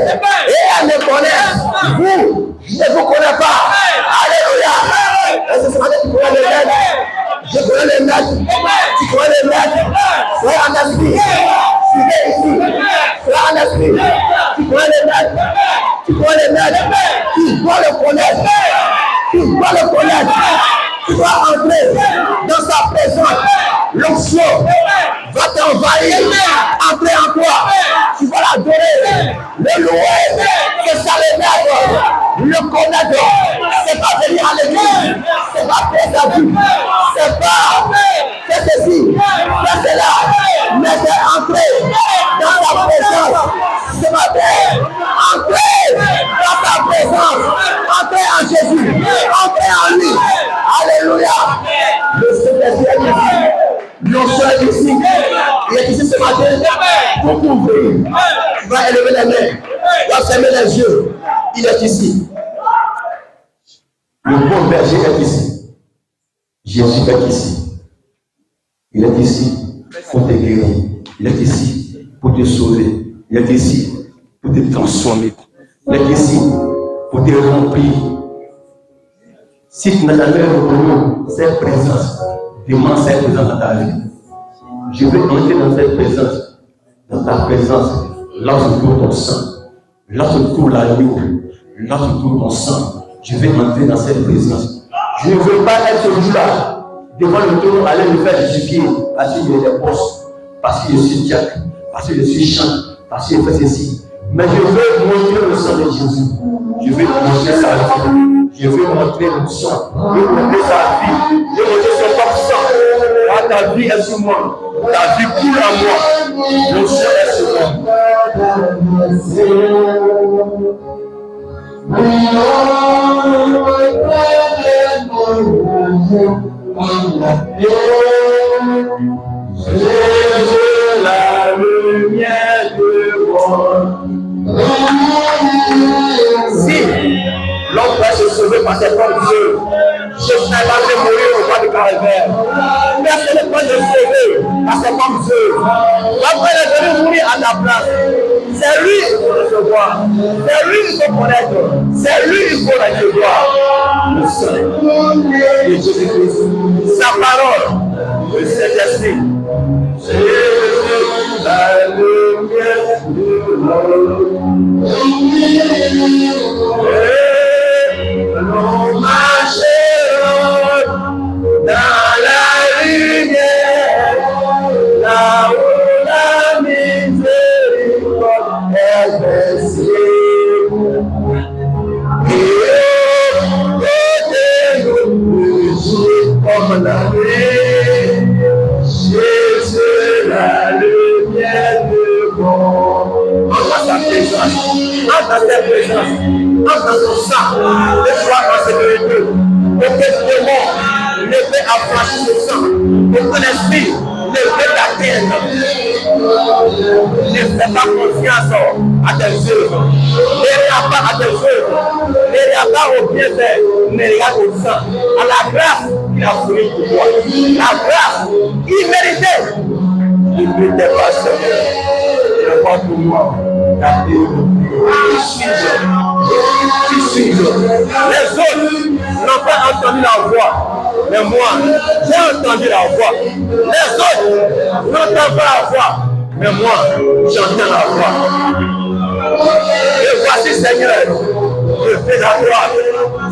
S2: Et elles me connaissent. Vous, je ne vous connais pas. Alléluia. Est-ce que c'est tu connais les maîtres? Je connais les maîtres. Tu connais les maîtres. Soyez en esprit. Suivez ici. Soyez en esprit. Tu connais les maîtres. Tu connais les maîtres. Tu dois le connaître. Tu dois le connaître. Tu dois entrer dans sa présence. L'onction va t'envahir. Entrer en toi. Tu vas l'adorer. Le louer. C'est ça le maître. Le connaître. C'est pas venir à l'église. C'est pas faire sa vie. C'est pas faire ceci. Faire cela. Mais c'est entrer dans sa présence. Ce matin. Entrer dans sa présence. Entrer en Jésus. Entrer en lui. Alléluia. Le Saint-Esprit est ici. L'onction est ici. Il est ici ce matin pour t'ouvrir. Tu vas élever les mains. Tu vas fermer les yeux. Il est ici. Le bon berger est ici. Jésus est ici. Il est ici pour te guérir. Il est ici pour te sauver. Il est ici pour te transformer. Il est ici pour te remplir. Si tu n'as jamais reconnu cette présence, demande cette présence dans ta vie. Je vais entrer dans cette présence, dans ta présence, là où se trouve ton sang, là où se trouve l'agneau, là où se trouve ton sang. Je vais entrer dans cette présence. Je ne veux pas être là, devant le trône, aller me faire justifier parce que j'ai des postes, parce que je suis diacre, parce que je suis chant, parce que je fais ceci. Mais je veux montrer le sang de Jésus. Je veux montrer sa vie. Je veux montrer l'onction. Je veux montrer sa vie. Je veux montrer son propre sang. Ta vie est sur moi. Ta vie coule en moi. L'onction est sur moi. Jésus, la lumière de moi. Si l'homme va se sauver par ses propres yeux, Jésus n'a pas fait mourir au bois de Calvaire. Personne ne peut se sauver par ses propres yeux. L'homme est venu mourir à ta place. C'est lui qu'il faut recevoir. C'est lui qu'il faut connaître. C'est lui qu'il faut recevoir. Le sang de Jésus-Christ. Sa parole. Le Saint-Esprit. Jésus, la lumière du monde. Nous marcherons dans la lumière, là où la miséricorde est versée. mon ami, Jésus la lumière de mon. Entre dans sa présence, entre dans sa présence, entre dans son sang, et sois en sécurité. Aucun démon ne peut affranchir ce sang, aucun esprit ne peut t'atteindre. Ne fais pas confiance à tes œuvres, ne regarde pas à tes œuvres, ne regarde pas au bienfait, ne regarde au sang, à la grâce qu'il a fournie pour toi, la grâce imméritée. Ne t'es pas seul, ne pas pour moi, ta suis-je. Les autres n'ont pas entendu la voix, mais moi, j'ai entendu la voix. Les autres n'entendent pas la voix, mais moi, j'entends la voix. Et voici, Seigneur, je fais la gloire.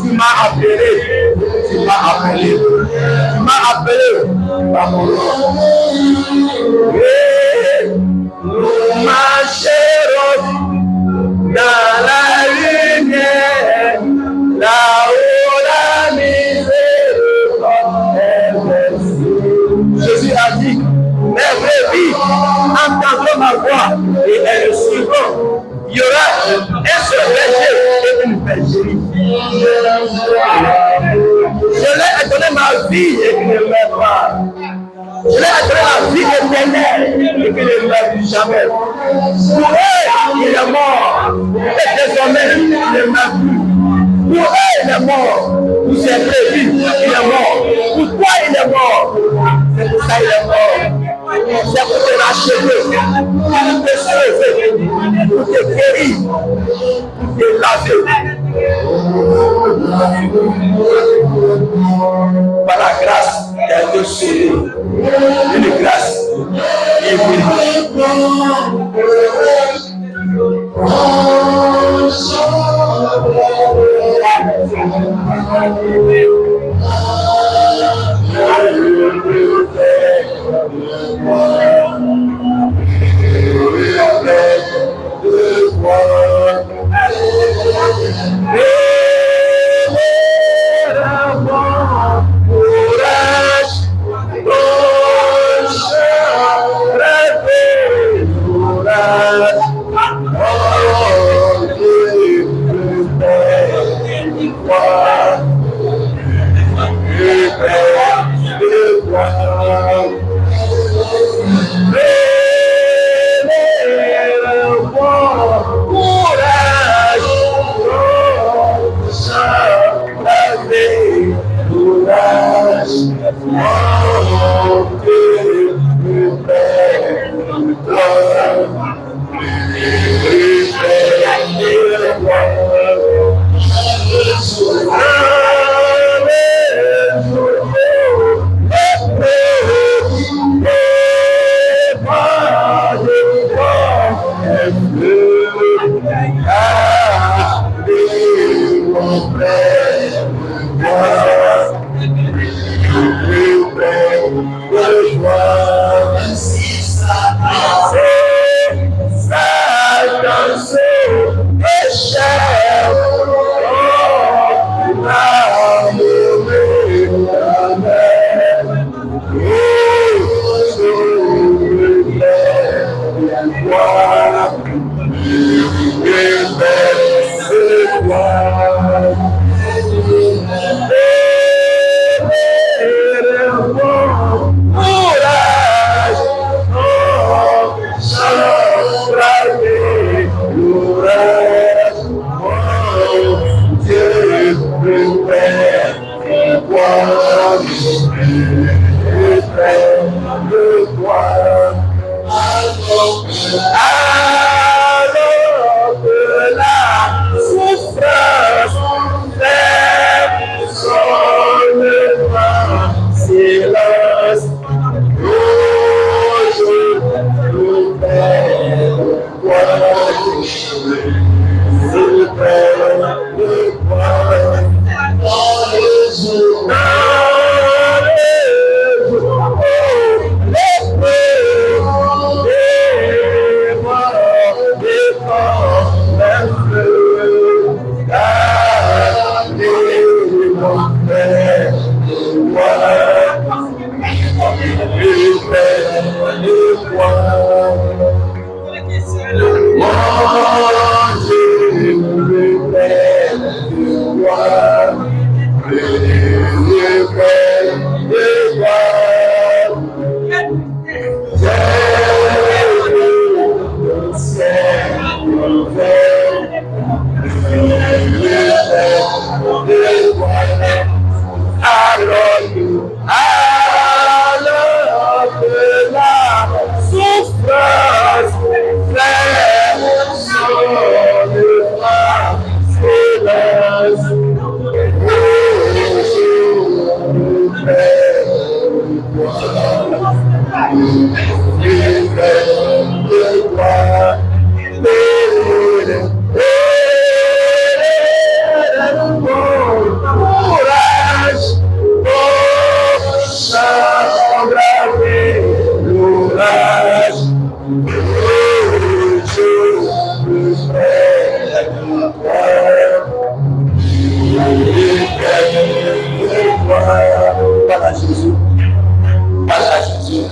S2: Tu m'as appelé, tu m'as appelé, tu m'as appelé par mon nom. Et nous marcherons dans la lumière, là où la misère est versée. Jésus a dit, mes brebis entendront ma voix et elles le suivront. Il y aura un seul berger et une bergerie. Je leur ai donné ma vie et ils ne meurent pas. Je leur ai donné la vie éternelle et qu'ils ne meurent plus jamais. Pour eux, il est mort. Et désormais, il ne meurt plus. Pour eux, il est mort. Pour ses brebis, il est mort. Pour toi, il est mort. C'est pour ça qu'il est mort. C'est pour te racheter, pour te sauver, pour te guérir, pour te laver. Par la grâce, elle te sauve. Une grâce infinie. Jésus.